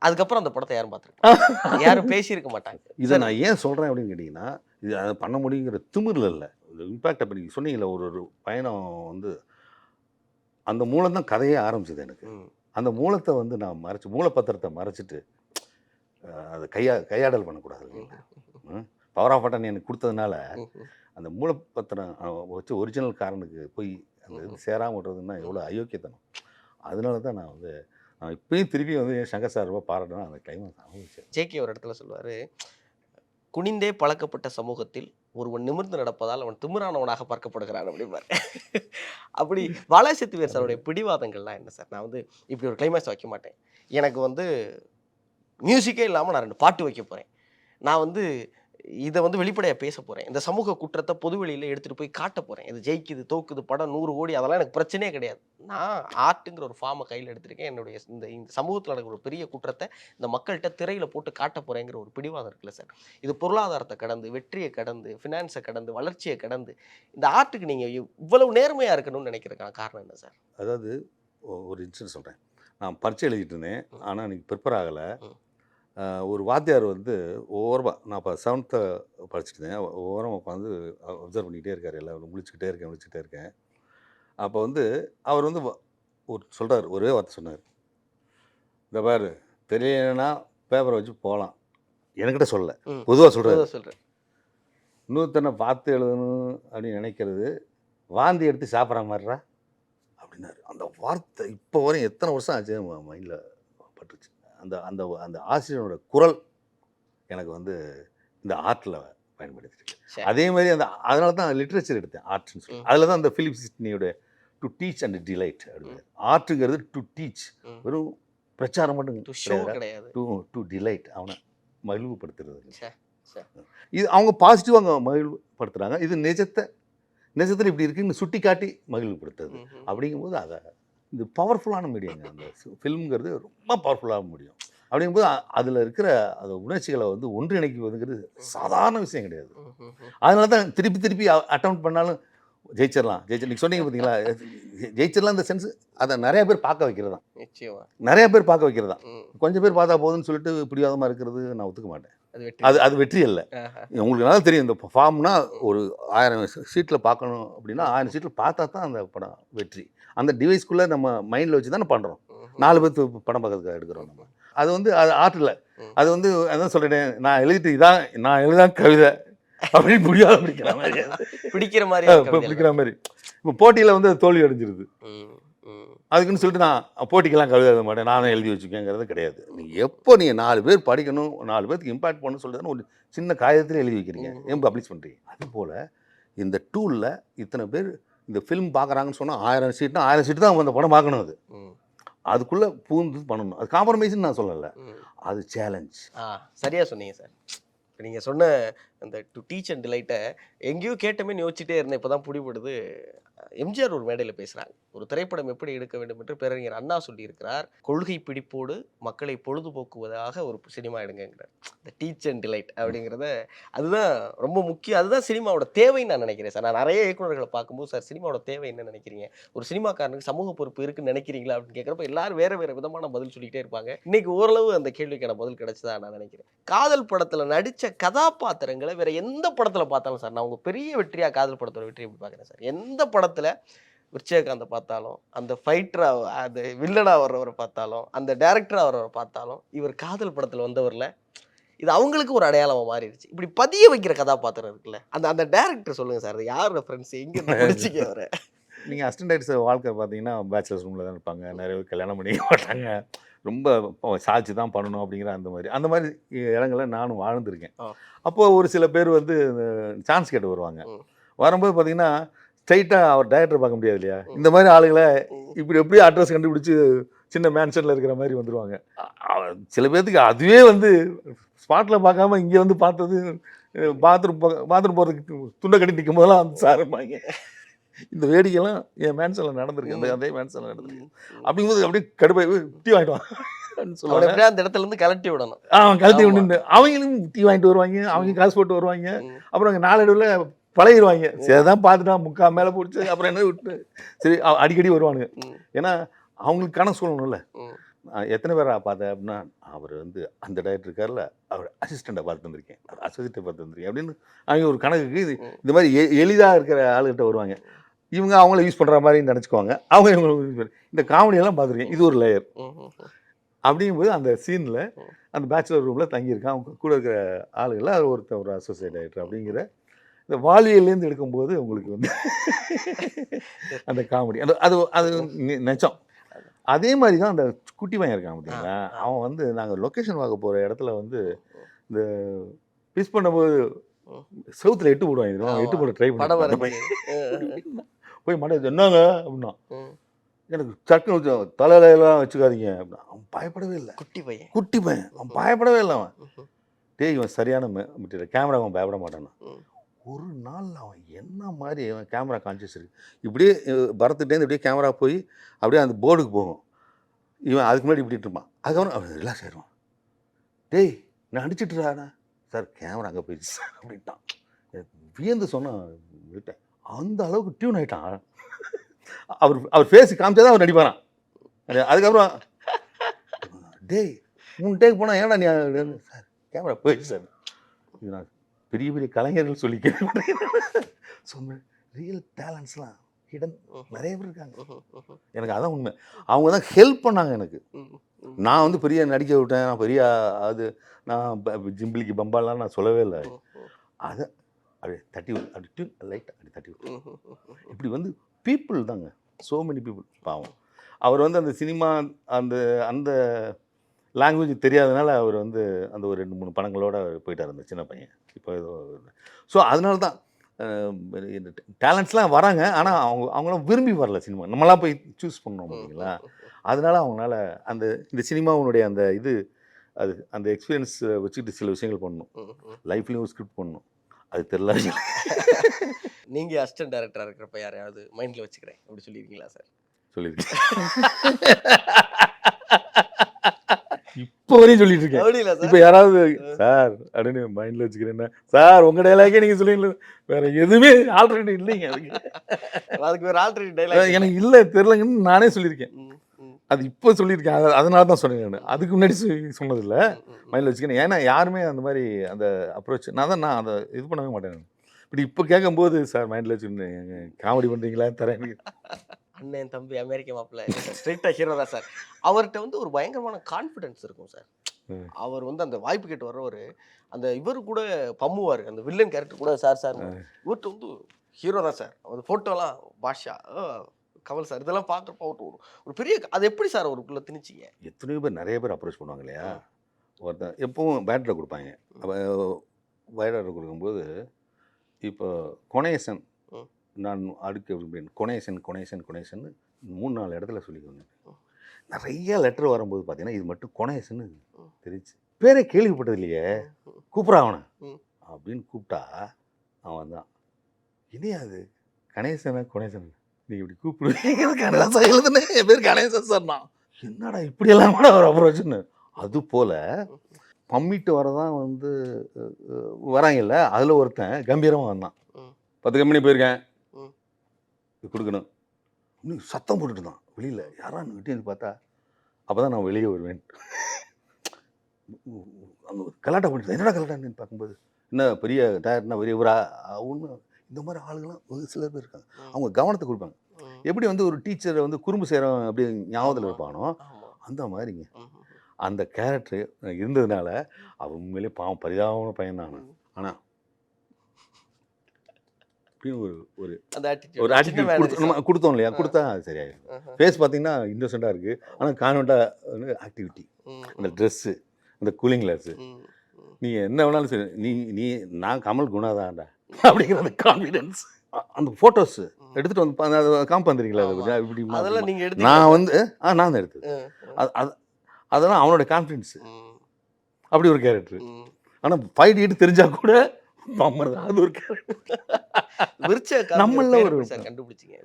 அதுக்கப்புறம் அந்த படத்தை யாரும் பார்த்துருப்பாங்க, யாரும் பேசியிருக்க மாட்டாங்க. இதை நான் ஏன் சொல்கிறேன் அப்படின்னு கேட்டிங்கன்னா, இது அதை பண்ண முடியுங்கிற திமிரில் இல்லை, இம்பேக்ட். அப்போ நீங்கள் சொன்னீங்களே ஒரு பயணம் வந்து அந்த மூலம் தான் கதையே ஆரம்பிச்சது எனக்கு. அந்த மூலத்தை வந்து நான் மறைச்சி, மூலப்பத்திரத்தை மறைச்சிட்டு அதை கையாடல் பண்ணக்கூடாது இல்லைங்களா. பவர் ஆஃப் அட்டர்னி எனக்கு கொடுத்ததுனால அந்த மூலப்பத்திரம் வச்சு ஒரிஜினல் காரனுக்கு போய் அந்த இது சேராமல் விடுறதுன்னா எவ்வளோ அயோக்கியத்தனம். அதனால தான் நான் வந்து நான் இப்பயும் திருப்பி வந்து சங்கர் சார் ரொம்ப பாராட்டணும் அந்த கிளைமேக்ஸ் அனுபவிச்சேன். ஜேகே ஒரு இடத்துல சொல்லுவாரு, குனிந்தே பழக்கப்பட்ட சமூகத்தில் ஒருவன் நிமிர்ந்து நடப்பதால் அவன் திமிரானவனாக பார்க்கப்படுகிறான் அப்படிம்பாரு. அப்படி பாலாசக்திவேல் சாருடைய பிடிவாதங்கள்லாம் என்ன சார்? நான் வந்து இப்படி ஒரு கிளைமேக்ஸ் வைக்க மாட்டேன், எனக்கு வந்து மியூசிக்கே இல்லாமல் நான் 2 பாட்டு வைக்க போகிறேன், நான் வந்து இதை வந்து வெளிப்படையாக பேச போகிறேன், இந்த சமூக குற்றத்தை பொதுவெளியில் எடுத்துகிட்டு போய் காட்ட போகிறேன், இது ஜெயிக்குது தோக்குது படம் 100 கோடி அதெல்லாம் எனக்கு பிரச்சனையே கிடையாது, நான் ஆர்ட்டுங்கிற ஒரு ஃபார்மை கையில் எடுத்திருக்கேன், என்னுடைய இந்த சமூகத்தில் நடக்கிற ஒரு பெரிய குற்றத்தை இந்த மக்கள்கிட்ட திரையில் போட்டு காட்ட போகிறேங்கிற ஒரு பிடிவாதம் இருக்குல்ல சார். இது பொருளாதாரத்தை கடந்து, வெற்றியை கடந்து, ஃபினான்ஸை கடந்து, வளர்ச்சியை கடந்து இந்த ஆர்ட்டுக்கு நீங்கள் இவ்வளவு நேர்மையாக இருக்கணும்னு நினைக்கிறதுக்கான காரணம் என்ன சார்? அதாவது ஒரு இன்சிடென்ட் சொல்கிறேன். நான் பரீட்சை எழுதிட்டு இருந்தேன், ஆனால் எனக்கு ப்ரிப்பேர் ஆகலை. ஒரு வாத்தியார் வந்து ஓரமாக, நான் இப்போ 7th படிச்சுட்டு இருந்தேன், ஓரமாக உட்காந்து அப்சர்வ் பண்ணிக்கிட்டே இருக்கார், எல்லாம் முழிச்சுக்கிட்டே இருக்கேன். அப்போ வந்து அவர் வந்து ஒரு சொல்கிறார், ஒரே வார்த்தை சொன்னார், இந்த பாரு தெரியலைன்னா பேப்பரை வச்சு போகலாம், என்கிட்ட சொல்ல பொதுவாக சொல்கிறேன், இன்னொருத்தனை பார்த்து எழுதணும் அப்படின்னு நினைக்கிறது வாந்தி எடுத்து சாப்பிட்ற மாதிரிடா அப்படின்னாரு. அந்த வார்த்தை இப்போ வரையும் எத்தனை வருஷம் ஆச்சு மைண்டில் பட்டுருச்சு. அந்த அந்த அந்த ஆசிரியனோட குரல் எனக்கு வந்து இந்த ஆர்ட்டில் பயன்படுத்திருக்கு. அதே மாதிரி அதனால தான் லிட்ரேச்சர் எடுத்தேன், ஆர்ட்னு சொல்லி. அதில் தான் அந்த பிலிப் சிட்னியோட டு டீச் அண்ட் டிலைட் அப்படின்னு. ஆர்ட்டுங்கிறது டு டீச், வெறும் பிரச்சாரம் மட்டும் கிடையாது, டு டிலைட், அவனை மகிழ்வுபடுத்துறது. இது அவங்க பாசிட்டிவாக அவங்க மகிழ்வுபடுத்துகிறாங்க, இது நிஜத்தில் இப்படி இருக்குன்னு சுட்டி காட்டி மகிழ்வுபடுத்துறது. அப்படிங்கும்போது அதை இது பவர்ஃபுல்லான மீடியங்க. அந்த ஃபிலிம்ங்கிறது ரொம்ப பவர்ஃபுல்லான மீடியம். அப்படிங்கும்போது அதில் இருக்கிற அந்த உணர்ச்சிகளை வந்து ஒன்றிணைக்குவதுங்கிறது சாதாரண விஷயம் கிடையாது. அதனால தான் திருப்பி திருப்பி அட்டெம்ப்ட் பண்ணாலும் ஜெயிச்சிடலாம். நீங்கள் சொன்னீங்க பார்த்தீங்களா, ஜெயிச்சிடலாம் இந்த சென்ஸ் அதை நிறைய பேர் பார்க்க வைக்கிறது தான். நிச்சயமா. நிறைய பேர் பார்க்க வைக்கிறது தான். கொஞ்சம் பேர் பார்த்தா போதுன்னு சொல்லிட்டு பிடிவாதமாக இருக்கிறது நான் ஒத்துக்க மாட்டேன். அது வெற்றி அல்ல. உங்களுக்கு நல்லா தெரியும், இந்த ஃபார்ம்னா ஒரு 1000 சீட்டில் பார்க்கணும் அப்படின்னா 1000 சீட்டில் பார்த்தா தான் அந்த படம் வெற்றி. அந்த டிவைஸ்க்குள்ளே நம்ம மைண்டில் வச்சு தானே பண்ணுறோம். 4 பேர்த்து படம் பார்க்கறதுக்காக எடுக்கிறோம் நம்ம. அது வந்து அது ஆர்ட் இல்லை. அது வந்து அதான் சொல்லிட்டேன், நான் எழுதிட்டு இதான் நான் எழுதான் கவிதை அப்படின்னு முடியாத பிடிக்கிற மாதிரி பிடிக்கிற மாதிரி. இப்போ போட்டியில் வந்து தோல்வி அடைஞ்சிருது. அதுக்குன்னு சொல்லிட்டு நான் போட்டிக்கெல்லாம் கவிதை எழுத மாட்டேன், நானும் எழுதி வச்சுக்கேங்கிறது கிடையாது. நீங்கள் எப்போ நீங்கள் 4 பேர் படிக்கணும், 4 பேருக்கு இம்பாக்ட் பண்ணணும்னு சொல்லிட்டு ஒரு சின்ன காகிதத்தில் எழுதி வைக்கிறீங்க, ஏன் பப்ளிஷ் பண்ணுறீங்க? அதுபோல் இந்த டூலில் இத்தனை பேர் இந்த ஃபிலிம் பார்க்குறாங்கன்னு சொன்னால் 1000 சீட்னா 1000 சீட்டு தான் அந்த படம் பார்க்கணும். அதுக்குள்ளே பூந்து பண்ணணும். அது காம்ப்ரமைஸ்ன்னு நான் சொல்லலை, அது சேலஞ்ச். சரியாக சொன்னீங்க சார். நீங்கள் சொன்ன அந்த டு டீச் அண்ட் டிலைட்டை எங்கேயோ கேட்டமே யோசிச்சுட்டே இருந்தேன். இப்போ தான் பிடிபடுது. எம்ஜிஆர் ஒரு மேடையில் பேசுகிறாங்க, ஒரு திரைப்படம் எப்படி எடுக்க வேண்டும் என்று பேரறிஞர் அண்ணா சொல்லியிருக்கிறார். கொள்கை பிடிப்போடு மக்களை பொழுதுபோக்குவதாக ஒரு சினிமா எடுங்கிறார். இந்த டீச் அண்ட் டிலைட் அப்படிங்கிறத அதுதான் ரொம்ப முக்கியம். அதுதான் சினிமாவோட தேவைன்னு நான் நினைக்கிறேன் சார். நான் நிறைய இயக்குநர்களை பார்க்கும்போது, சார் சினிமாவோட தேவை என்ன நினைக்கிறீங்க, ஒரு சினிமாக்காரனுக்கு சமூக பொறுப்பு இருக்குன்னு நினைக்கிறீங்களா அப்படின்னு கேட்குறப்ப எல்லாரும் வேறு வேறு விதமான பதில் சொல்லிக்கிட்டே இருப்பாங்க. இன்னைக்கு ஓரளவு அந்த கேள்விக்கான பதில் கிடைச்சதா நான் நினைக்கிறேன். காதல் படத்தில் நடித்த கதாபாத்திரங்களை வேற எந்த படத்தில் பார்த்தாலும் சார், நான் உங்கள் பெரிய வெற்றியாக காதல் படத்தோட வெற்றி எப்படி பார்க்குறேன் சார், எந்த படத்தில் விஜயகாந்தை பார்த்தாலும், அந்த ஃபைட்டரா அது வில்லனா வர்றவரை பார்த்தாலும், அந்த டைரக்டரா வர்றவரை பார்த்தாலும், இவர் காதல் படத்தில் வந்தவரில் இது அவங்களுக்கு ஒரு அடையாளமாக மாறிடுச்சு. இப்படி பதிய வைக்கிற கதாபாத்திரம் இருக்குல்ல, அந்த டைரக்டர் சொல்லுங்க சார், அது யாரோட ஃப்ரெண்ட்ஸ், எங்கே பிடிச்சிக்க வர? நீங்கள் அசிஸ்டன்ட் டைரக்டர் வாழ்க்கை பார்த்தீங்கன்னா பேச்சுலர்ஸ் ரூமில் தான் இருப்பாங்க, நிறைய பேர் கல்யாணம் பண்ணிக்க மாட்டாங்க, ரொம்ப சாட்சி தான் பண்ணணும் அப்படிங்கிற அந்த மாதிரி இடங்களில் நானும் வாழ்ந்துருக்கேன். அப்போது ஒரு சில பேர் வந்து சான்ஸ் கேட்டு வருவாங்க. வரும்போது பார்த்தீங்கன்னா ஸ்ட்ரைட்டாக அவர் டைரக்டர் பார்க்க முடியாது இல்லையா, இந்த மாதிரி ஆளுகளை இப்படி எப்படி அட்ரஸ் கண்டுபிடிச்சி சின்ன மேன்ஷனில் இருக்கிற மாதிரி வந்துடுவாங்க. சில பேர்த்துக்கு அதுவே வந்து ஸ்பாட்டில் பார்க்காம இங்கே வந்து பார்த்தது பாத்ரூம் போகிறதுக்கு துண்டை கட்டி நிற்கும் போதெல்லாம் வந்து சாருப்பாங்க. இந்த வேடிக்கைலாம் என் மேன்ஷனில் நடந்திருக்கு, அதே மேன்ஷனில் நடந்திருக்கு. அப்படிங்கும்போது அப்படியே கடுப்பாய் டீ வாங்கிட்டு சொல்லுவாங்க, அந்த இடத்துல இருந்து கலட்டி விடணும். கலட்டி விட்டு அவங்களும் டீ வாங்கிட்டு வருவாங்க, அவங்க காசு போட்டு வருவாங்க. அப்புறம் அங்கே நாளடைவில் பழகிடுவாங்க. சரி தான் பார்த்துட்டா முக்கால் மேலே பிடிச்சி அப்புறம் என்ன விட்டு சரி அடிக்கடி வருவானுங்க. ஏன்னா அவங்களுக்கு கணக்கு சொல்லணும்ல. எத்தனை பேரை பார்த்தேன் அப்படின்னா, அவர் வந்து அந்த டைரக்டர் இருக்கார்ல, அவர் அசிஸ்டண்ட்டை பார்த்து வந்திருக்கேன், அவர் அசோசியேட்டை பார்த்து வந்திருக்கேன் அப்படின்னு அவங்க ஒரு கணக்குக்கு இந்த மாதிரி எளிதாக இருக்கிற ஆளுகிட்ட வருவாங்க. இவங்க அவங்கள யூஸ் பண்ணுற மாதிரி நினச்சிக்குவாங்க, அவங்க இவங்க இந்த காமெடியெல்லாம் பார்த்துருக்கேன். இது ஒரு லேயர். அப்படிங்கும்போது அந்த சீனில் அந்த பேச்சுலர் ரூமில் தங்கியிருக்கான், அவங்க கூட இருக்கிற ஆளுகளில் அது ஒருத்தர் ஒரு அசோசியேட் டைரக்டர் அப்படிங்கிற இந்த வாழ்வியல்லேருந்து எடுக்கும்போது உங்களுக்கு வந்து அந்த காமெடி அது நிஜம். அதே மாதிரி தான் அந்த குட்டி பையன் இருக்கான் பார்த்தீங்களா, அவன் வந்து நாங்கள் லொக்கேஷன் பார்க்க போகிற இடத்துல வந்து இந்த பிஸ் பண்ணும்போது செவுத்தில் எட்டு போடுவாங்க, எட்டு போட ட்ரை பண்ண போய் மாட்டேன் என்னங்க அப்படின்னா, எனக்கு சட்னு தலையிலாம் வச்சுக்காதீங்க அப்படின்னா. அவன் பயப்படவே இல்லை. குட்டி பையன் அவன் பயப்படவே இல்லை. அவன் டேய் இவன் சரியான மெட்டீரியல், கேமரா அவன் பயப்பட மாட்டானா. ஒரு நாள் அவன் என்ன மாதிரி அவன் கேமரா கான்சியஸ் இருக்குது, இப்படியே பரத்துட்டேருந்து இப்படியே கேமரா போய் அப்படியே அந்த போர்டுக்கு போகும், இவன் அதுக்கு முன்னாடி இப்படிட்டு இருப்பான். அதுக்கப்புறம் அவன் ரிலாக்ஸ் ஆகிடுவான். டேய் நான் அடிச்சுட்டுறாண்ணா சார், கேமரா அங்கே போயிடுச்சு சார் அப்படின்ட்டான். வியந்து சொன்னான் விட்டேன், அந்த அளவுக்கு டியூன் ஆகிட்டான். அவர் ஃபேஸு காமிச்சா தான் அவர் நடிப்பாரான். அதுக்கப்புறம் டேய் 3 டேக் போனால் ஏன்னா நீ சார் கேமரா போயிடுச்சு சார், இது நான் பெரிய பெரிய கலைஞர்கள் சொல்லிக்கிறேன். சொன்னேன் ரியல் டேலண்ட்ஸ்லாம் ஹிடன் நிறைய பேர் இருக்காங்க. எனக்கு அதான் உண்மை. அவங்க தான் ஹெல்ப் பண்ணாங்க எனக்கு. நான் வந்து பெரிய நடிக்க விட்டேன், நான் பெரிய அது நான் ஜிம்பிளிக்கு பம்பாலாம் நான் சொல்லவே இல்லை. அதை அப்படியே தட்டி அப்படி லைட்டாக அப்படி தட்டி விட்டு இப்படி வந்து பீப்புள் தாங்க, ஸோ மெனி பீப்புள். பாவம் அவர் வந்து அந்த சினிமா அந்த அந்த லாங்குவேஜ் தெரியாதனால அவர் வந்து அந்த ஒரு 2-3 படங்களோடு போயிட்டார் அந்த சின்ன பையன். இப்போ ஸோ அதனால தான் டேலண்ட்ஸ்லாம் வராங்க, ஆனால் அவங்களாம் விரும்பி வரல சினிமா, நம்மளாம் போய் சூஸ் பண்ணோம் இல்லைங்களா. அதனால அவங்களால இந்த சினிமாவுடைய அந்த அது அந்த எக்ஸ்பீரியன்ஸ் வச்சுக்கிட்டு சில விஷயங்கள் பண்ணணும், லைஃப்லேயும் ஒரு ஸ்கிரிப்ட் பண்ணணும், அது தெரியல. நீங்கள் அசிஸ்டன்ட் டைரக்டராக இருக்கிறப்ப யாரையாவது மைண்டில் வச்சுக்கிறேன் அப்படி சொல்லியிருக்கீங்களா சார்? சொல்லியிருக்கேன். இப்போ வரையும் சொல்லிட்டு இருக்கேன். அப்படி இல்ல இப்போ சார். யாராவது சார் அப்படின்னு மைண்டில் வச்சுக்கிறேன்னா, சார் உங்கள் டைலாக்கே நீங்கள் சொல்லிங்களா, வேற எதுவுமே ஆல்ரெடி இல்லைங்க அதுக்கு. அதுக்கு ஒரு ஆல்டர்னேட் டைலாக் எனக்கு இல்லை தெரிலங்கன்னு நானே சொல்லியிருக்கேன். அது இப்போ சொல்லியிருக்கேன். அதனால தான் சொன்னேன் நான். அதுக்கு முன்னாடி சொன்னதில்லை. மைண்டில் வச்சுக்கிறேன். ஏன்னா யாருமே அந்த மாதிரி அந்த அப்ரோச் நான் அதை இது பண்ணவே மாட்டேன். இப்படி இப்போ கேட்கும்போது சார் மைண்டில் வச்சுருந்தேன், காமெடி பண்ணுறீங்களா தரேன். அண்ணன் தம்பி அமெரிக்க மாப்பிள்ள ஸ்ட்ரெயிட்டா ஹீரோ தான் சார். அவர்கிட்ட வந்து ஒரு பயங்கரமான கான்ஃபிடன்ஸ் இருக்கும் சார். அவர் வந்து அந்த வாய்ப்பு கேட்டு வர்றவர் அந்த இவர் கூட பம்முவார், அந்த வில்லன் கேரக்டர் கூட சார் இவர்கிட்ட வந்து ஹீரோ தான் சார். அந்த ஃபோட்டோலாம் பாஷா கமல் சார் இதெல்லாம் பார்க்குறப்ப ஒரு பெரிய அது எப்படி சார் அவருக்குள்ள திணிச்சிங்க? எத்தனையோ பேர் நிறைய பேர் அப்ரோச் பண்ணுவாங்க இல்லையா. ஒருத்தன் எப்பவும் பேட்டரில் கொடுப்பாங்க. பேட்டரில் கொடுக்கும்போது இப்போ கொனேசன் நான் அடுக்க விரும்புகிறேன், கொனேசன் 3-4 இடத்துல சொல்லிக்கோங்க. நிறைய லெட்டர் வரும்போது பார்த்தீங்கன்னா இது மட்டும் கொனேசன்னு தெரிஞ்சு பேரே கேள்விப்பட்டது இல்லையே, கூப்பிட்றா அவனை அப்படின்னு கூப்பிட்டா அவன் தான். இனியா அது கொனேசன் நீங்கள் இப்படி கூப்பிடுவீங்க கணேசன் எழுதுனே என் பேர் கணேசன் சார். நான் என்னடா இப்படியெல்லாம் கூட ஒரு அப்ரோச்சுன்னு. அது போல் பம்மிட்டு வரதான் வந்து வராங்கல்ல, அதில் ஒருத்தன் கம்பீரமாக வந்தான். 10 கம்பெனி போயிருக்கேன் கொடுக்கணும் இன்னும் சத்தம் போட்டுட்டு தான் வெளியில். யாரான்னு விட்டு பார்த்தா அப்போ தான் நான் வெளியே வருவேன். அந்த கலாட்டா பண்ணிட்டு என்னடா கலாட்டான்னு பார்க்கும்போது என்ன பெரிய டயர்னா பெரிய இவரா ஒன்று இந்த மாதிரி ஆளுங்களாம் ஒரு சில பேர் இருக்காங்க. அவங்க கவனத்தை கொடுப்பாங்க. எப்படி வந்து ஒரு டீச்சரை வந்து குறும்பு செய்கிறவன் அப்படி ஞாபகத்தில் இருப்பானோ அந்த மாதிரிங்க. அந்த கேரக்டர் இருந்ததுனால அவன் உண்மையிலே பாவம் பரிதாபமான பையன் தான். ஆனால் அப்படின்னு ஒரு ஆட்டிடியூட் கொடுத்தோம் இல்லையா, கொடுத்தா அது சரியாயிடும். ஃபேஸ் பார்த்தீங்கன்னா இன்னோசென்ட்டாக இருக்குது, ஆனால் கான்வெண்ட்டாக ஆக்டிவிட்டி, அந்த ட்ரெஸ்ஸு, அந்த கூலிங் கிளாஸு, நீ என்ன வேணாலும் சரி நீ நான் கமல் குணாதான்டா அப்படிங்கிற அந்த கான்ஃபிடென்ஸ். அந்த ஃபோட்டோஸ் எடுத்துகிட்டு வந்து காம்பு வந்துருங்களா இப்படி நான் வந்து நான் தான் எடுத்தது. அதெல்லாம் அவனோட கான்ஃபிடென்ஸு. அப்படி ஒரு கேரக்டர். ஆனால் ஃபைட் ஈட்டு தெரிஞ்சா கூட அது ஒரு நம்மள ஒரு கண்டுபிடிச்சிங்க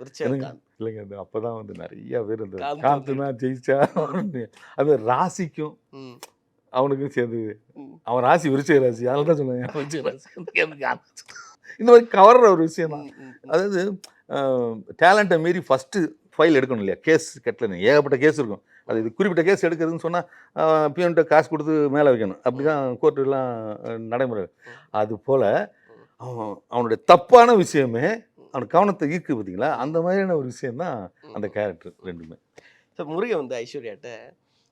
இல்லைங்க. அது அப்போதான் வந்து நிறைய பேர் அந்த காத்துனா ஜெயிச்சா அது ராசிக்கும் அவனுக்கும் சேர்ந்து அவன் ராசி விருச்சிக ராசி, அதனால தான் சொல்லுவேன் இந்த மாதிரி கவர்ற ஒரு விஷயம் தான். அதாவது டேலண்ட்டை மீறி ஃபஸ்ட்டு ஃபைல் எடுக்கணும் இல்லையா. கேஸ் கட்டல ஏகப்பட்ட கேஸ் இருக்கும். அது இது குறிப்பிட்ட கேஸ் எடுக்கிறதுன்னு சொன்னால் பியூன்ட்ட காசு கொடுத்து மேலே வைக்கணும். அப்படி தான் கோர்ட்டுலாம் நடைமுறை. அது போல் அவனுடைய தப்பான விஷயமே அவனுக்கு கவனத்தை ஈர்க்கு பார்த்தீங்களா, அந்த மாதிரியான ஒரு விஷயந்தான் அந்த கேரக்டர் ரெண்டுமே. ஸோ முருகன் வந்து ஐஸ்வர்யாட்ட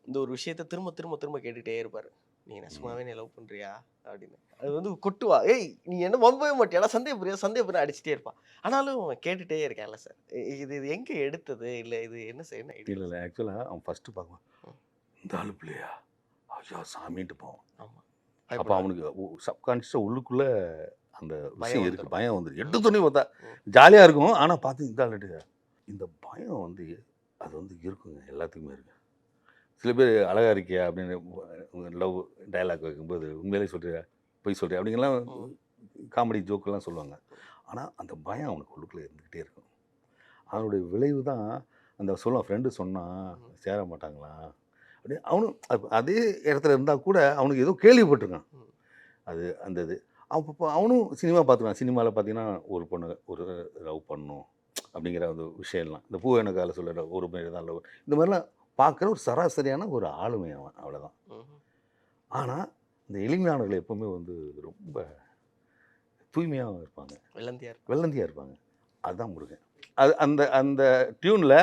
இந்த ஒரு விஷயத்த திரும்ப திரும்ப திரும்ப கேட்டுகிட்டே இருப்பார், நீ நசுமாவே நீ லவ் பண்ணுறியா அப்படின்னு. அது வந்து கொட்டுவா, ஏய் நீ என்ன நம்பவே மாட்டியா, சந்தேகப்படுற அடிச்சுட்டே இருப்பான். ஆனாலும் கேட்டுகிட்டே இருக்கேன்ல சார், இது எங்கே எடுத்தது இல்லை இது என்ன செய்யணும்? இல்லை ஆக்சுவலாக அவன் ஃபஸ்ட்டு பார்க்குவான், இந்த ஆளு பிள்ளையா ஐயா சாமின்ட்டு போவான். ஆமாம். அப்போ அவனுக்கு சப்கான்ஷியஸாக உள்ளுக்குள்ளே அந்த விஷயம் இருக்குது, பயம் வந்துருக்கு. எடுத்தோடனே பார்த்தா ஜாலியாக இருக்கும், ஆனால் பார்த்து இந்த ஆளுட்டு இந்த பயம் வந்து அது வந்து இருக்குங்க, எல்லாத்துக்குமே இருக்குது. சில பேர் அழகாக இருக்கியா அப்படின்னு லவ் டைலாக் வைக்கும்போது உண்மையிலே சொல்கிறியா பொய் சொல்கிறியா அப்படிங்கலாம் காமெடி ஜோக்கெல்லாம் சொல்லுவாங்க. ஆனால் அந்த பயம் அவனுக்கு உள்ளுக்குள்ளே இருந்துக்கிட்டே இருக்கும். அவனுடைய விளைவு தான் அந்த சொல்லுவான், ஃப்ரெண்டு சொன்னால் சேர மாட்டாங்களா அப்படி. அவனும் அதே இடத்துல இருந்தால் கூட அவனுக்கு ஏதோ கேள்விப்பட்டிருக்கான். அது அந்த இது அப்போ அவனும் சினிமா பார்த்துருக்கான். சினிமாவில் பார்த்தீங்கன்னா ஒரு பொண்ணு ஒரு லவ் பண்ணணும் அப்படிங்கிற அந்த விஷயம்லாம், இந்த பூ என்ன காலை சொல்கிற ஒரு மாரி தான் லவ், இந்த மாதிரிலாம் பார்க்குற ஒரு சராசரியான ஒரு ஆளுமை அவன், அவ்வளோதான். ஆனால் இந்த எளிமையானவர்கள் எப்போவுமே வந்து ரொம்ப தூய்மையாக இருப்பாங்க, வெள்ளந்தியாக இருப்பாங்க. அதுதான் முருகன். அது அந்த அந்த டியூனில்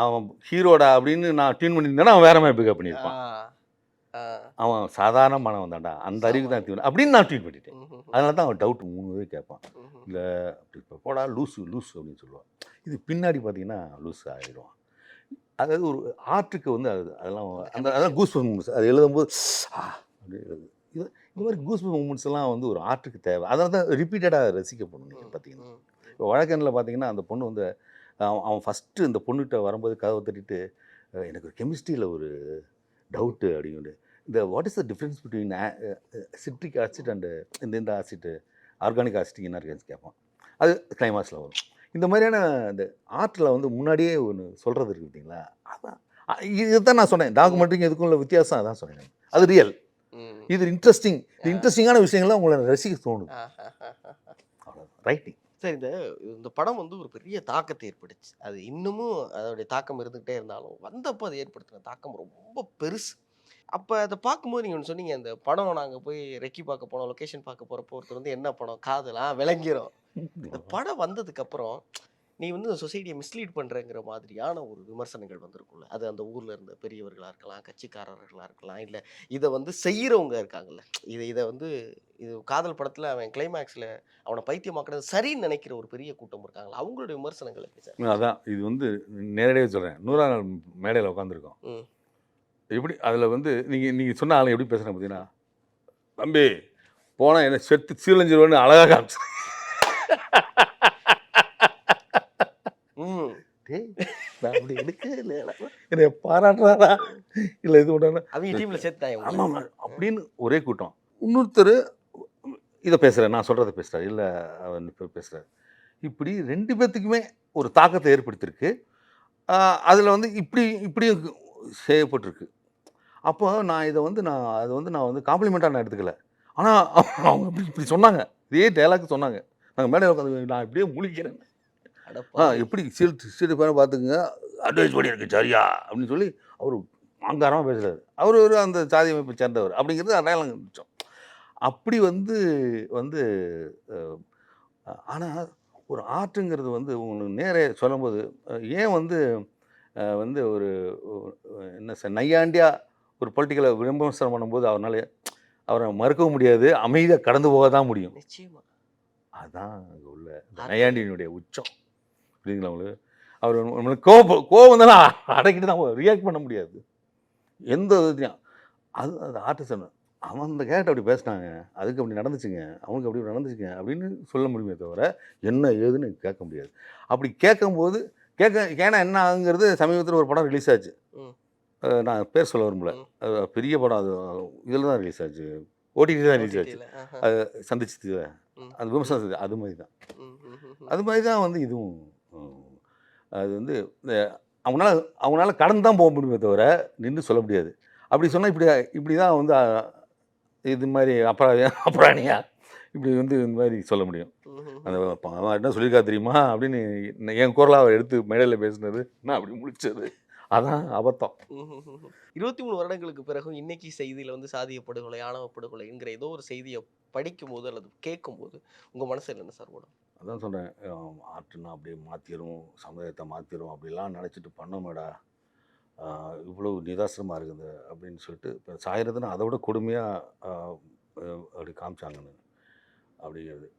அவன் ஹீரோடா அப்படின்னு நான் டியூன் பண்ணியிருந்தேன்னா அவன் வேற மாதிரி பிக்கப் பண்ணியிருப்பான். அவன் சாதாரணமானவன் தான்டா, அந்த அறிவு தான் டியூன் அப்படின்னு நான் டியூன் பண்ணிட்டேன். அதனால தான் அவன் டவுட் 3 கேட்பான். இல்லை அப்படி இப்போ போடா லூஸு அப்படின்னு சொல்லுவான். இது பின்னாடி பார்த்தீங்கன்னா லூஸ் ஆகிடுவான். அதாவது ஒரு ஆர்ட்டுக்கு வந்து அதெல்லாம் அதான் கூஸ்பம்ஸ் மூமெண்ட்ஸ். அது எழுதும்போது அப்படி எழுது. இந்த மாதிரி கூஸ்பம்ஸ் மூமெண்ட்ஸ் எல்லாம் வந்து ஒரு ஆர்ட்டுக்கு தேவை. அதனால தான் ரிப்பீட்டடாக ரசிக்கப்படும். நீங்கள் பார்த்தீங்கன்னா இப்போ வழக்கனில் பார்த்தீங்கன்னா அந்த பொண்ணு வந்து அவன் ஃபஸ்ட்டு இந்த பொண்ணுகிட்ட வரும்போது கதவை தட்டிட்டு எனக்கு ஒரு கெமிஸ்ட்ரியில் ஒரு டவுட்டு அப்படிங்கிட்டு, இந்த what is the difference between citric acid and இந்த ஆசிட்டு ஆர்கானிக் ஆசிட் என்ன இருக்குன்னு கேட்பான். அது கிளைமாக்ஸில் வரும். இந்த மாதிரியான இந்த ஆர்ட்டில் வந்து முன்னாடியே ஒன்று சொல்கிறது இருக்குது பார்த்தீங்களா, அதான் இதுதான் நான் சொன்னேன். டாக்குமெண்ட்ரிக்கும் இதுக்கும் உள்ள வித்தியாசம் அதான் சொன்னேன். அது ரியல், இது இன்ட்ரெஸ்டிங். இது இன்ட்ரெஸ்டிங்கான விஷயங்கள்லாம் உங்களை ரசிக்க தோணுது. ரைட்டிங். சரி, இந்த படம் வந்து ஒரு பெரிய தாக்கத்தை ஏற்படுச்சு. அது இன்னமும் அதோடைய தாக்கம் இருந்துகிட்டே இருந்தாலும் வந்தப்போ அது ஏற்படுத்தின தாக்கம் ரொம்ப பெருசு. அப்போ அதை பார்க்கும்போது நீங்கள் ஒன்று சொன்னீங்க, அந்த படம் நாங்கள் போய் ரெக்கி பார்க்க போனோம், லொக்கேஷன் பார்க்க போகிறப்போ ஒருத்தர் வந்து என்ன படம் காதலா விளங்கிரும். இந்த படம் வந்ததுக்கப்புறம் நீ வந்து சொசைட்டியை மிஸ்லீட் பண்ணுறங்கிற மாதிரியான ஒரு விமர்சனங்கள் வந்திருக்கும்ல. அது அந்த ஊரில் இருந்த பெரியவர்களாக இருக்கலாம், கட்சிக்காரர்களாக இருக்கலாம், இல்லை இதை வந்து செய்கிறவங்க இருக்காங்கல்ல, இதை வந்து இது காதல் படத்தில் அவன் கிளைமேக்ஸில் அவனை பைத்தியமாக்குறது சரின்னு நினைக்கிற ஒரு பெரிய கூட்டம் இருக்காங்களா, அவங்களுடைய விமர்சனங்கள் எப்படி சார்? அதான் இது வந்து நேரடியாக சொல்கிறேன். 100ஆம் நாள் மேடையில் உட்காந்துருக்கோம். எப்படி அதில் வந்து நீங்கள் சொன்ன ஆளுங்க எப்படி பேசுகிறேன் பார்த்தீங்கன்னா, தம்பி போனால் என்ன செத்து சீலஞ்சிருவேன்னு அழகாக காமிச்சு நான் அப்படி எடுக்கவே இல்லை, என்னை பாராட்டுறாரா இல்லை இது பண்ணுறா அவங்க டீமில் சேர்த்தாங்க. ஆமாம் அப்படின்னு ஒரே கூட்டம். இன்னொருத்தர் இதை பேசுகிறேன், நான் சொல்கிறத பேசுகிறார், இல்லை அவன் இப்போ பேசுகிறார். இப்படி 2 பேர்த்துக்குமே ஒரு தாக்கத்தை ஏற்படுத்தியிருக்கு. அதில் வந்து இப்படியும் செய்யப்பட்டிருக்கு. அப்போ நான் இதை வந்து நான் வந்து காம்ப்ளிமெண்ட்டாக நான் எடுத்துக்கல. ஆனால் அவங்க இப்படி சொன்னாங்க, இதே டைலாக் சொன்னாங்க. நாங்கள் மேடையில் உட்காந்து நான் இப்படியே முழிக்கிறேன். எப்படி சீட்டு பேரை பார்த்துக்குங்க, அட்வைஸ் பண்ணி இருக்கு சரியா அப்படின்னு சொல்லி அவர் ஆங்காரமாக பேசுகிறாரு. அவர் ஒரு அந்த சாதி அமைப்பை சேர்ந்தவர் அப்படிங்கிறது அடையாளம் இருந்துச்சோம். அப்படி வந்து ஆனால் ஒரு ஆர்ட்டுங்கிறது வந்து உங்களுக்கு நேரே சொல்லும்போது ஏன் வந்து ஒரு என்ன சார் நையாண்டியாக ஒரு பொலிட்டிக்கலை விமர்சனம் பண்ணும்போது அவரை மறுக்கவும் முடியாது, அமைதியாக கடந்து போக தான் முடியும். நிச்சயமா அதுதான் அங்கே உள்ள நையாண்டியினுடைய உச்சம். புரியுதுங்களா உங்களுக்கு? அவர் நம்மளுக்கு கோபம் தானே அடக்கிட்டு தான் ரியாக்ட் பண்ண முடியாது எந்த விதத்தையும். அது ஆர்டிஸ்ட் அவன் அந்த கேரக்டர் அப்படி பேசினாங்க, அதுக்கு அப்படி நடந்துச்சுங்க, அவனுக்கு அப்படி நடந்துச்சுங்க அப்படின்னு சொல்ல முடியுமே தவிர என்ன ஏதுன்னு கேட்க முடியாது. அப்படி கேட்கும்போது ஏன்னா என்ன ஆகுங்கிறது சமீபத்தில் ஒரு படம் ரிலீஸ் ஆச்சு. நான் பேர் சொல்ல வரும்ல, அது பெரிய படம், அது இதில் தான் ரிலீஸ் ஆச்சு, ஓடிடி தான் ரிலீஸ் ஆச்சு. அது சந்திச்சு அது விமர்சனம் அது மாதிரி தான் வந்து இதுவும். அது வந்து அவங்களால கடந்து தான் போக முடியுமே தவிர நின்று சொல்ல முடியாது. அப்படி சொன்னால் இப்படி தான் வந்து இது மாதிரி அப்புறாணியா இப்படி வந்து இந்த மாதிரி சொல்ல முடியும். அந்த அவன் என்ன சொல்லியிருக்கா தெரியுமா அப்படின்னு என் குரலாக அவர் எடுத்து மேடையில் பேசுனது நான் அப்படி முடிச்சது அதான் அபத்தம். 23 வருடங்களுக்கு பிறகும் இன்னைக்கு செய்தியில் வந்து சாதிய படுகொலை, ஆணவ படுகொலைங்கிற ஏதோ ஒரு செய்தியை படிக்கும் போது அல்லது கேட்கும்போது உங்கள் மனசில் என்ன சார் ஓடும்? அதான் சொல்கிறேன், ஆர்ட்டுன்னா அப்படியே மாற்றிடும், சமுதாயத்தை மாற்றிடும் அப்படிலாம் நினச்சிட்டு பண்ணோமேடா, இவ்வளோ நிதாசனமாக இருக்குது அப்படின்னு சொல்லிட்டு இப்போ சாகிறதுன்னு அதை விட கொடுமையாக அப்படி காமிச்சாங்கன்னு அப்படிங்கிறது.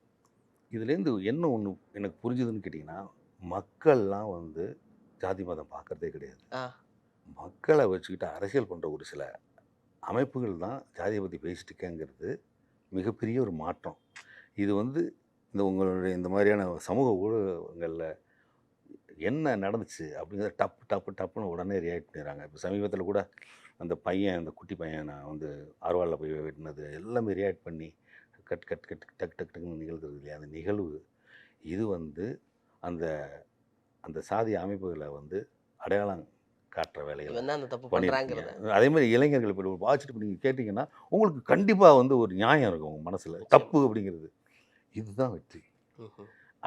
இதுலேருந்து என்ன ஒன்று எனக்கு புரிஞ்சுதுன்னு கேட்டிங்கன்னா, மக்கள்லாம் வந்து ஜாதி மதம் பார்க்குறதே கிடையாது. மக்களை வச்சுக்கிட்டு அரசியல் பண்ணுற ஒரு சில அமைப்புகள் தான் ஜாதியை பற்றி பேசிட்டு இருக்கேங்கிறது மிகப்பெரிய ஒரு மாற்றம். இது வந்து உங்களுடைய இந்த மாதிரியான சமூக ஊடகங்களில் என்ன நடந்துச்சு அப்படிங்கிறத டப்புன்னு உடனே ரியாக்ட் பண்ணிடுறாங்க. இப்போ சமீபத்தில் கூட அந்த குட்டி பையன் நான் வந்து அருவாளில் போய் வெட்டினது எல்லாமே ரியாக்ட் பண்ணி டக்குன்னு நிகழ்கிறது இல்லையா, அந்த நிகழ்வு இது வந்து அந்த சாதி அமைப்புகளை வந்து அடையாளம் காட்டுற வேலைகள் பண்ணியிருக்காங்க. அதே மாதிரி இளைஞர்கள் இப்போ வாட்சிட்டு நீங்கள் கேட்டிங்கன்னா உங்களுக்கு கண்டிப்பாக வந்து ஒரு நியாயம் இருக்கும் உங்கள் மனசில். தப்பு அப்படிங்கிறது இதுதான் வெற்றி.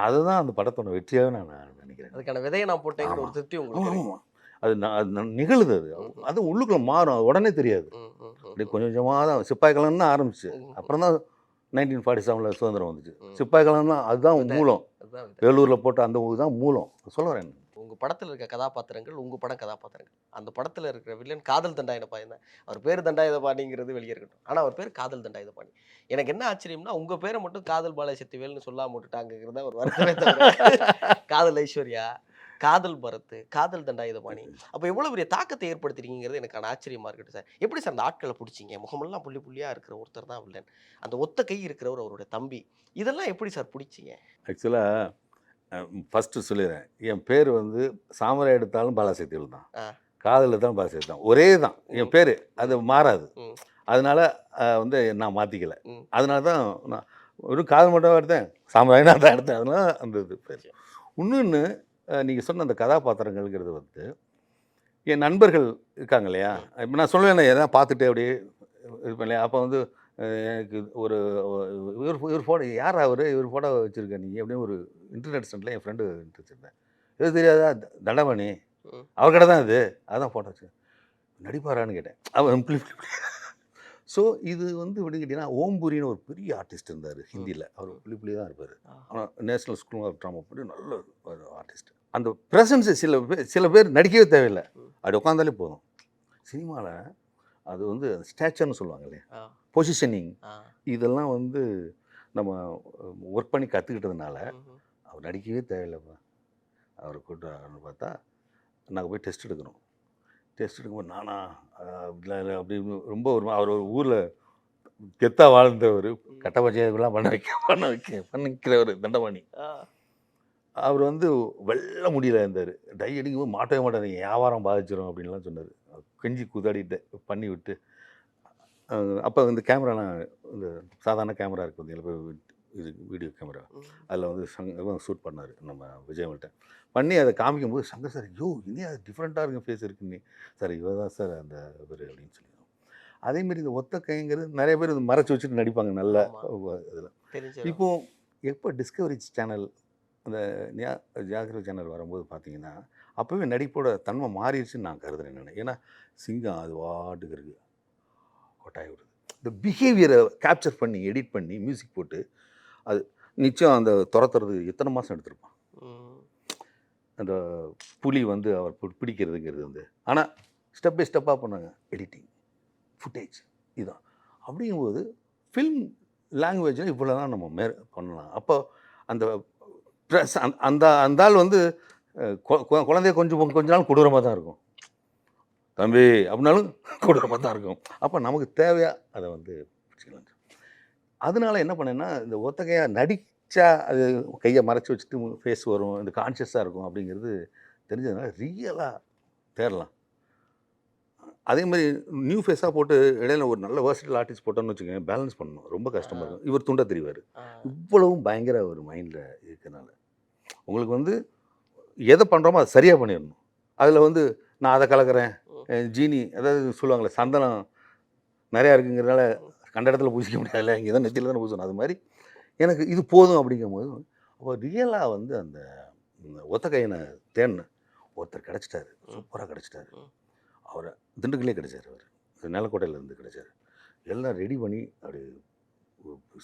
அதுதான் அந்த படத்தோட வெற்றியாகவே நான் நினைக்கிறேன். அதுக்கான விதையை நான் போட்டேங்கிற ஒரு திருப்தி உங்களுக்கு. அது நிகழுது. அது உள்ளுக்குள்ள மாறும், உடனே தெரியாது. அப்படி கொஞ்சம் கொஞ்சமாக தான் சிப்பாய்க்கலன்னு தான் ஆரம்பிச்சு, அப்புறம் தான் 1947 சுதந்திரம் வந்துச்சு. சிப்பாய்க்கலன்னா அதுதான் மூலம். வேலூரில் போட்ட அந்த தான் மூலம். சொல்ல வரேன், உங்கள் படத்தில் இருக்க கதாபாத்திரங்கள் உங்கள் படம் கதாபாத்திரங்கள். அந்த படத்தில் இருக்கிற வில்லன் காதல் தண்டாயுதபாணி தான். அவர் பேர் தண்டாயுதபாணிங்கிறது வெளியே இருக்கட்டும், ஆனால் அவர் பேர் காதல் தண்டாயுதபாணி. எனக்கு என்ன ஆச்சரியம்னா உங்கள் பேரை மட்டும் காதல் பாலசக்திவேல்னு சொல்லாம விட்டுட்டாங்கிறத ஒரு வருத்தமே தவிர காதல் ஐஸ்வர்யா, காதல் பரத், காதல் தண்டாயுதபாணி அப்போ எவ்வளோ பெரிய தாக்கத்தை ஏற்படுத்திருக்கீங்கிறது எனக்கான ஆச்சரியமாக இருக்கட்டும் சார். எப்படி சார் அந்த ஆட்களை பிடிச்சிங்க? முகமெல்லாம் புள்ளியாக இருக்கிற ஒருத்தர் தான் வில்லன், அந்த ஒத்த கை இருக்கிறவர் அவருடைய தம்பி, இதெல்லாம் எப்படி சார் பிடிச்சிங்க? ஆக்சுவலாக ஃபஸ்ட்டு சொல்லிடுறேன், என் பேர் வந்து சாமரை எடுத்தாலும் பாலாசக்திவேல் தான், காதல் எடுத்தாலும் பாலாசக்தி தான், ஒரே தான் என் பேர், அது மாறாது. அதனால வந்து நான் மாற்றிக்கல. அதனால தான் நான் ஒரு காதல் மட்டும் எடுத்தேன், சாமராயினா தான் எடுத்தேன். அதனால அந்த இது பேர் இன்னொன்று நீங்கள் சொன்ன அந்த கதாபாத்திரங்கள்ங்கிறது வந்து என் நண்பர்கள் இருக்காங்க இல்லையா, இப்போ நான் சொல்லுவேன் எதாவது பார்த்துட்டு அப்படியே இருப்பேன் இல்லையா, அப்போ வந்து எனக்கு ஒரு இவர் ஃபோட்டோ யார் அவர், இவர் ஃபோட்டோ வச்சுருக்க நீ அப்படின்னு ஒரு இன்டர்நெட் சென்டரில் என் ஃப்ரெண்டு வச்சுருந்தேன். எது தெரியாதா, தண்டபாணி அவர் கடை தான் இது, அதான் ஃபோட்டோ வச்சு நடிப்பாரான்னு கேட்டேன். அவர் ஸோ இது வந்து எப்படின்னு கேட்டிங்கன்னா, ஓம்புரின்னு ஒரு பெரிய ஆர்டிஸ்ட் இருந்தார் ஹிந்தியில். அவர் புள்ளி தான் இருப்பார். ஆனால் நேஷனல் ஸ்கூல் ஆஃப் ட்ராமா பண்ணி நல்ல ஒரு ஆர்டிஸ்ட். அந்த ப்ரெசன்ஸு சில பேர் நடிக்கவே தேவையில்லை, அப்படி உட்காந்தாலே போதும். சினிமாவில் அது வந்து ஸ்டேச்சர்னு சொல்லுவாங்க இல்லையா, பொசிஷனிங், இதெல்லாம் வந்து நம்ம ஒர்க் பண்ணி கற்றுக்கிட்டதுனால அவர் நடிக்கவே தேவையில்லைப்பா. அவரை கூப்பிட்டு பார்த்தா நாங்கள் போய் டெஸ்ட் எடுக்கிறோம். டெஸ்ட் எடுக்கும்போது நானா இல்லை அப்படின்னு ரொம்ப ஒரு அவர் ஒரு ஊரில் கெத்தாக வாழ்ந்தவர், கட்ட பஞ்சாயத்துலாம் பண்ணிக்கிறவர் தண்டபாணி. அவர் வந்து வெள்ள முடியல இருந்தார். டை அடிக்கும்போது மாட்டவே மாட்டார், வியாபாரம் பாதிச்சிடும் அப்படின்லாம் சொன்னார். கெஞ்சி கூத்தாடிட்டு பண்ணி விட்டு அப்போ வந்து கேமராலாம் இந்த சாதாரண கேமரா இருக்குது பார்த்தீங்களா, இது வீடியோ கேமரா, அதில் வந்து ஷூட் பண்ணார் நம்ம விஜயவன்ட்ட. பண்ணி அதை காமிக்கும்போது சங்கர் சார், ஐயோ இனி அது டிஃப்ரெண்ட்டாக இருக்கும் ஃபேஸ் இருக்குன்னு. சார் இவர் தான் சார் அந்த இவர் அப்படின்னு சொல்லி. அதேமாரி இந்த ஒத்த கைங்கிறது நிறைய பேர் இது மறைச்சி வச்சுட்டு நடிப்பாங்க நல்ல இதில். இப்போது எப்போ டிஸ்கவரி சேனல் அந்த ஜாகிரதை சேனல் வரும்போது பார்த்தீங்கன்னா, அப்போவே நடிப்போட தன்மை மாறிடுச்சுன்னு நான் கருதுறேன் நான். ஏன்னா சிங்கம் அது வாட்டுக்கு இருக்குது, கொட்டாய் விடுது. இந்த பிஹேவியரை கேப்சர் பண்ணி எடிட் பண்ணி மியூசிக் போட்டு அது நிச்சயம் அந்த துரத்துறது எத்தனை மாதம் எடுத்திருப்பான் அந்த புலி வந்து அவர் பிடிக்கிறதுங்கிறது வந்து. ஆனால் ஸ்டெப் பை ஸ்டெப்பாக பண்ணாங்க, எடிட்டிங், ஃபுட்டேஜ், இதுதான். அப்படிங்கும்போது ஃபில்ம் லாங்குவேஜில் இவ்வளோ தான் நம்ம பண்ணலாம். அப்போ அந்த ப்ரெஸ் அந்த அந்த ஆள் வந்து குழந்தைய கொஞ்ச நாள் கொடூரமாக தான் இருக்கும், தம்பி அப்படின்னாலும் கொடூரமாக தான் இருக்கும். அப்போ நமக்கு தேவையாக அதை வந்து பிடிச்சிக்கலாம். அதனால என்ன பண்ணேன்னா, இந்த ஒத்தகையாக நடித்தா அது கையை மறைச்சி வச்சுட்டு ஃபேஸ் வரும், இந்த கான்ஷியஸாக இருக்கும் அப்படிங்கிறது தெரிஞ்சதுனால ரியலாக தேடலாம். அதே மாதிரி நியூ ஃபேஸாக போட்டு இடையில ஒரு நல்ல வேர்சிட்டல் ஆர்டிஸ்ட் போட்டோன்னு வச்சுக்கோங்க, பேலன்ஸ் பண்ணணும், ரொம்ப கஷ்டமாக இருக்கும். இவர் துண்டை தெரிவார். இவ்வளவும் பயங்கர ஒரு மைண்டில் இருக்கிறனால உங்களுக்கு வந்து எதை பண்ணுறோமோ அதை சரியாக பண்ணிடணும். அதில் வந்து நான் அதை கலக்கிறேன், ஜீனி அதாவது சொல்லுவாங்களே சந்தனம் நிறையா இருக்குங்கிறதுனால கண்ட இடத்துல பூசிக்க முடியாதுல்ல, இங்கே தான் நெத்தியில் தானே பூசணும். அது மாதிரி எனக்கு இது போதும் அப்படிங்கும்போது அப்போ ரியலாக வந்து அந்த ஒத்த கையனை தேடினேன். ஒருத்தர் கிடச்சிட்டாரு, சூப்பராக கிடச்சிட்டாரு. அவரை திண்டுக்கல்லே கிடச்சார், அவர் நிலக்கோட்டையிலேருந்து கிடச்சார். எல்லாம் ரெடி பண்ணி அப்படி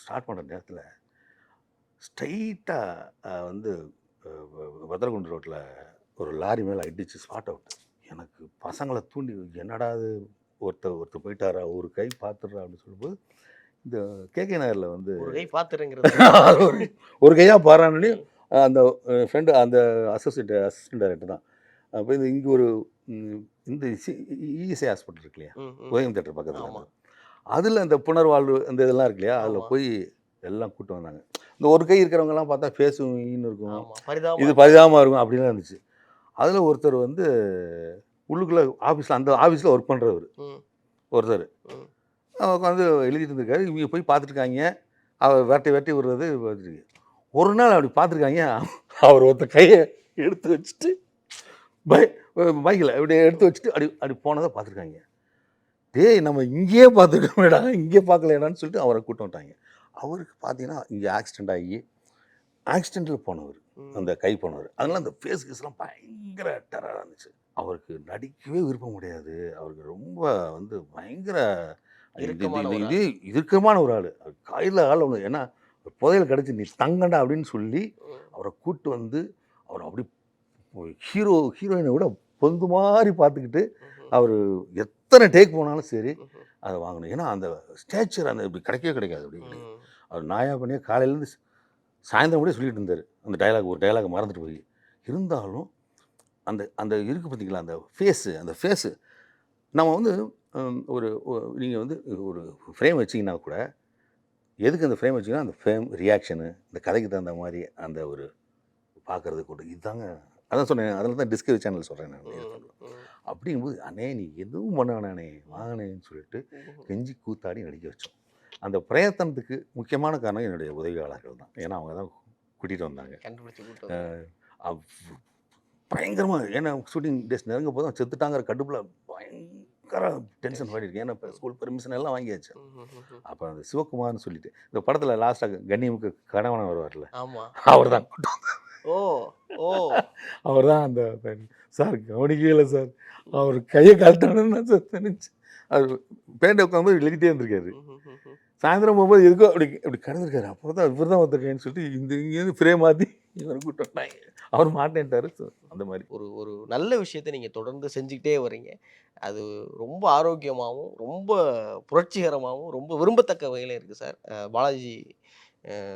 ஸ்டார்ட் பண்ணுற நேரத்தில் ஸ்ட்ரைட்டாக வந்து வதலகுண்டு ரோட்டில் ஒரு லாரி மேலே அடித்து ஸ்பாட் அவுட். எனக்கு பசங்களை தூண்டி என்னடா அது ஒருத்தர் போயிட்டாரா, ஒரு கை பார்த்துடுறா அப்படின்னு சொல்லும்போது இந்த கேகே நகரில் வந்து ஒரு கை பார்த்துருங்கிறது ஒரு கையாக பாரான்னு அந்த ஃப்ரெண்டு அந்த அசிஸ்டன்ட் டைரக்டர் தான். அப்போ இங்கே ஒரு இந்த இஎஸ்ஐ ஹாஸ்பிட்டல் இருக்கு இல்லையா, ஓஎம் தேட்டர் பக்கத்தில், அதில் அந்த புனர்வாழ்வு அந்த இதெல்லாம் இருக்கு இல்லையா, அதில் போய் எல்லாம் கூட்டம் வந்தாங்க. இந்த ஒரு கை இருக்கிறவங்கலாம் பார்த்தா ஃபேஸும் இருக்கும், இது பரிதாபமாக இருக்கும் அப்படிலாம் இருந்துச்சு. அதில் ஒருத்தர் வந்து உள்ளுக்குள்ளே ஆஃபீஸில் அந்த ஆஃபீஸில் ஒர்க் பண்ணுறவர் ஒருத்தர் உட்காந்து எழுதிட்டு இருந்திருக்காரு. இவங்க போய் பார்த்துருக்காங்க, அவர் வெட்டி விடுறது பார்த்துருக்கு. ஒரு நாள் அப்படி பார்த்துருக்காங்க, அவர் ஒருத்தர் கையை எடுத்து வச்சுட்டு பைக்கில் இப்படி எடுத்து வச்சுட்டு அப்படி போனதை பார்த்துருக்காங்க. டேய் நம்ம இங்கேயே பார்த்துருக்கோமேடா, இங்கே பார்க்கலடான்னு சொல்லிட்டு அவரை கூட்டம் விட்டாங்க. அவருக்கு பார்த்தீங்கன்னா இங்கே ஆக்சிடெண்ட்டில் போனவர், அந்த கை போனவர். அதனால அந்த ஃபேஸ் கேஸ்லாம் பயங்கர டெரராக இருந்துச்சு. அவருக்கு நடிக்கவே விருப்பம் முடியாது, அவருக்கு ரொம்ப வந்து பயங்கர இறுக்கமான ஒரு ஆள், கையில் ஆள் ஒன்று. ஏன்னா புதையல் கிடச்சி நீ தங்கண்டா அப்படின்னு சொல்லி அவரை கூப்பிட்டு வந்து அவர் அப்படி ஹீரோயினை விட பொந்து மாதிரி பார்த்துக்கிட்டு அவர் எத்தனை டேக் போனாலும் சரி அதை வாங்கணும். ஏன்னா அந்த ஸ்டேச்சர் அந்த இப்படி கிடைக்காது அப்படி. அவர் நாயா பண்ணியே காலையிலேருந்து சாயந்தரம் கூட சொல்லிட்டு இருந்தார் அந்த ஒரு டைலாக் மறந்துட்டு போய். இருந்தாலும் அந்த அந்த இருக்குது பார்த்தீங்களா அந்த ஃபேஸு நம்ம வந்து ஒரு நீங்கள் வந்து ஒரு ஃப்ரேம் வச்சிங்கன்னா கூட எதுக்கு அந்த ஃப்ரேம் வச்சிங்கன்னா அந்த ஃப்ரேம் ரியாக்ஷனு இந்த கதைக்கு தகுந்த மாதிரி அந்த ஒரு பார்க்குறது கூட இதுதாங்க. அதான் சொன்னேன், அதில் தான் டிஸ்கவரி சேனல் சொல்கிறேன் நான். அப்படிங்கும்போது அண்ணே நீ எதுவும் பண்ணானே வாங்கினேன்னு சொல்லிட்டு கெஞ்சி கூத்தாடி நடிக்க வச்சோம். அந்த பிரயத்தனத்துக்கு முக்கியமான காரணம் என்னுடைய உதவியாளர்கள் தான். ஏன்னா அவங்க தான் கூட்டிகிட்டு வந்தாங்க. பயங்கரமாக, ஏன்னா ஷூட்டிங் டேஸ் நெருங்க போதும் செத்துட்டாங்கிற கடுப்பில் பயங்கர டென்ஷன் பண்ணியிருக்கேன். ஏன்னா இப்போ ஸ்கூல் பெர்மிஷன் எல்லாம் வாங்கியாச்சு. அப்போ அந்த சிவகுமார்னு சொல்லிட்டு இந்த படத்தில் லாஸ்ட்டாக கண்ணியமுக்கு கணவனை வருவார்ல, ஆமா. அவர் தான் ஓ ஓ அவர் தான் அந்த சார் கவனிக்கல சார், அவர் கையை கழட்டானு தான் சார் தெரிஞ்சு. அது பேண்டை உட்காந்து எழுதிட்டே இருந்திருக்காரு. சாயந்தரம் போகும்போது எதுக்கோ அப்படி கடந்திருக்காரு. அப்புறம் தான் இவர் தான் வந்திருக்கேன்னு சொல்லிட்டு இங்கேருந்து ஃப்ரேம் மாற்றி இவர் கூப்பிட்டாங்க. அவர் மாட்டேன்ட்டாரு. அந்த மாதிரி ஒரு ஒரு நல்ல விஷயத்த நீங்கள் தொடர்ந்து செஞ்சுக்கிட்டே வரீங்க. அது ரொம்ப ஆரோக்கியமாகவும் ரொம்ப புரட்சிகரமாகவும் ரொம்ப விரும்பத்தக்க வகையில் இருக்குது சார். பாலாஜி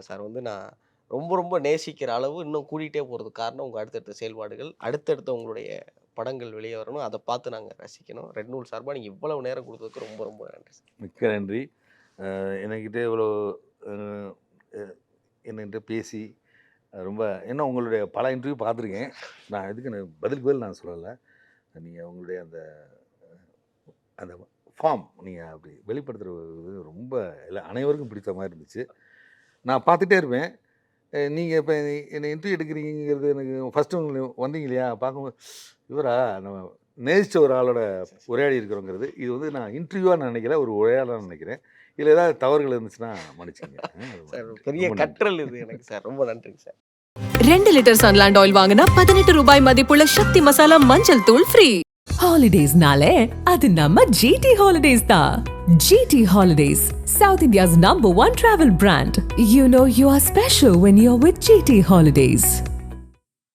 சார் வந்து நான் ரொம்ப ரொம்ப நேசிக்கிற அளவு இன்னும் கூட்டிகிட்டே போகிறதுக்கு காரணம் உங்கள் அடுத்தடுத்த செயல்பாடுகள், அடுத்தடுத்த உங்களுடைய படங்கள் வெளியே வரணும். அதை பார்த்து நாங்கள் ரசிக்கணும். ரெட் நூல் சார்பாக நீங்கள் இவ்வளவு நேரம் கொடுத்ததுக்கு ரொம்ப ரொம்ப நன்றி சார். மிக்க நன்றி. என்கிட்ட இவ்வளோ என்கிட்ட பேசி ரொம்ப, ஏன்னா உங்களுடைய பல இன்டர்வியூ பார்த்துருக்கேன். நான் இதுக்கு பதில் நான் சொல்லலை. நீங்கள் உங்களுடைய அந்த அந்த ஃபார்ம் நீங்கள் அப்படி வெளிப்படுத்துகிறது ரொம்ப அனைவருக்கும் பிடித்த மாதிரி இருந்துச்சு. நான் பார்த்துட்டே இருப்பேன். நீங்கள் இப்போ என்னை இன்டர்வியூ எடுக்கிறீங்கிறது எனக்கு ஃபஸ்ட்டு வந்தீங்க இல்லையா, பார்க்கும்போது இவரா நம்ம நேசித்த ஒரு ஆளோட உரையாடி இருக்கிறோங்கிறது, இது வந்து நான் இன்டர்வியூவாக நான் நினைக்கிறேன், ஒரு உரையாடலாம் நினைக்கிறேன். இதில் ஏதாவது தவறுகள் இருந்துச்சுன்னா மன்னிச்சுங்க சார். பெரிய கற்றல் இது எனக்கு சார். ரொம்ப நன்றிங்க சார். 2 லிட்டர் சன்லாண்ட் ஆயில் வாங்கினா 18 ரூபாய் மதிப்புள்ள சக்தி மசாலா மஞ்சள் தூள் free. Holidays-nale, adu namma GT Holidays da. GT Holidays, South India's #1 travel brand. You know you are special when you're with GT Holidays.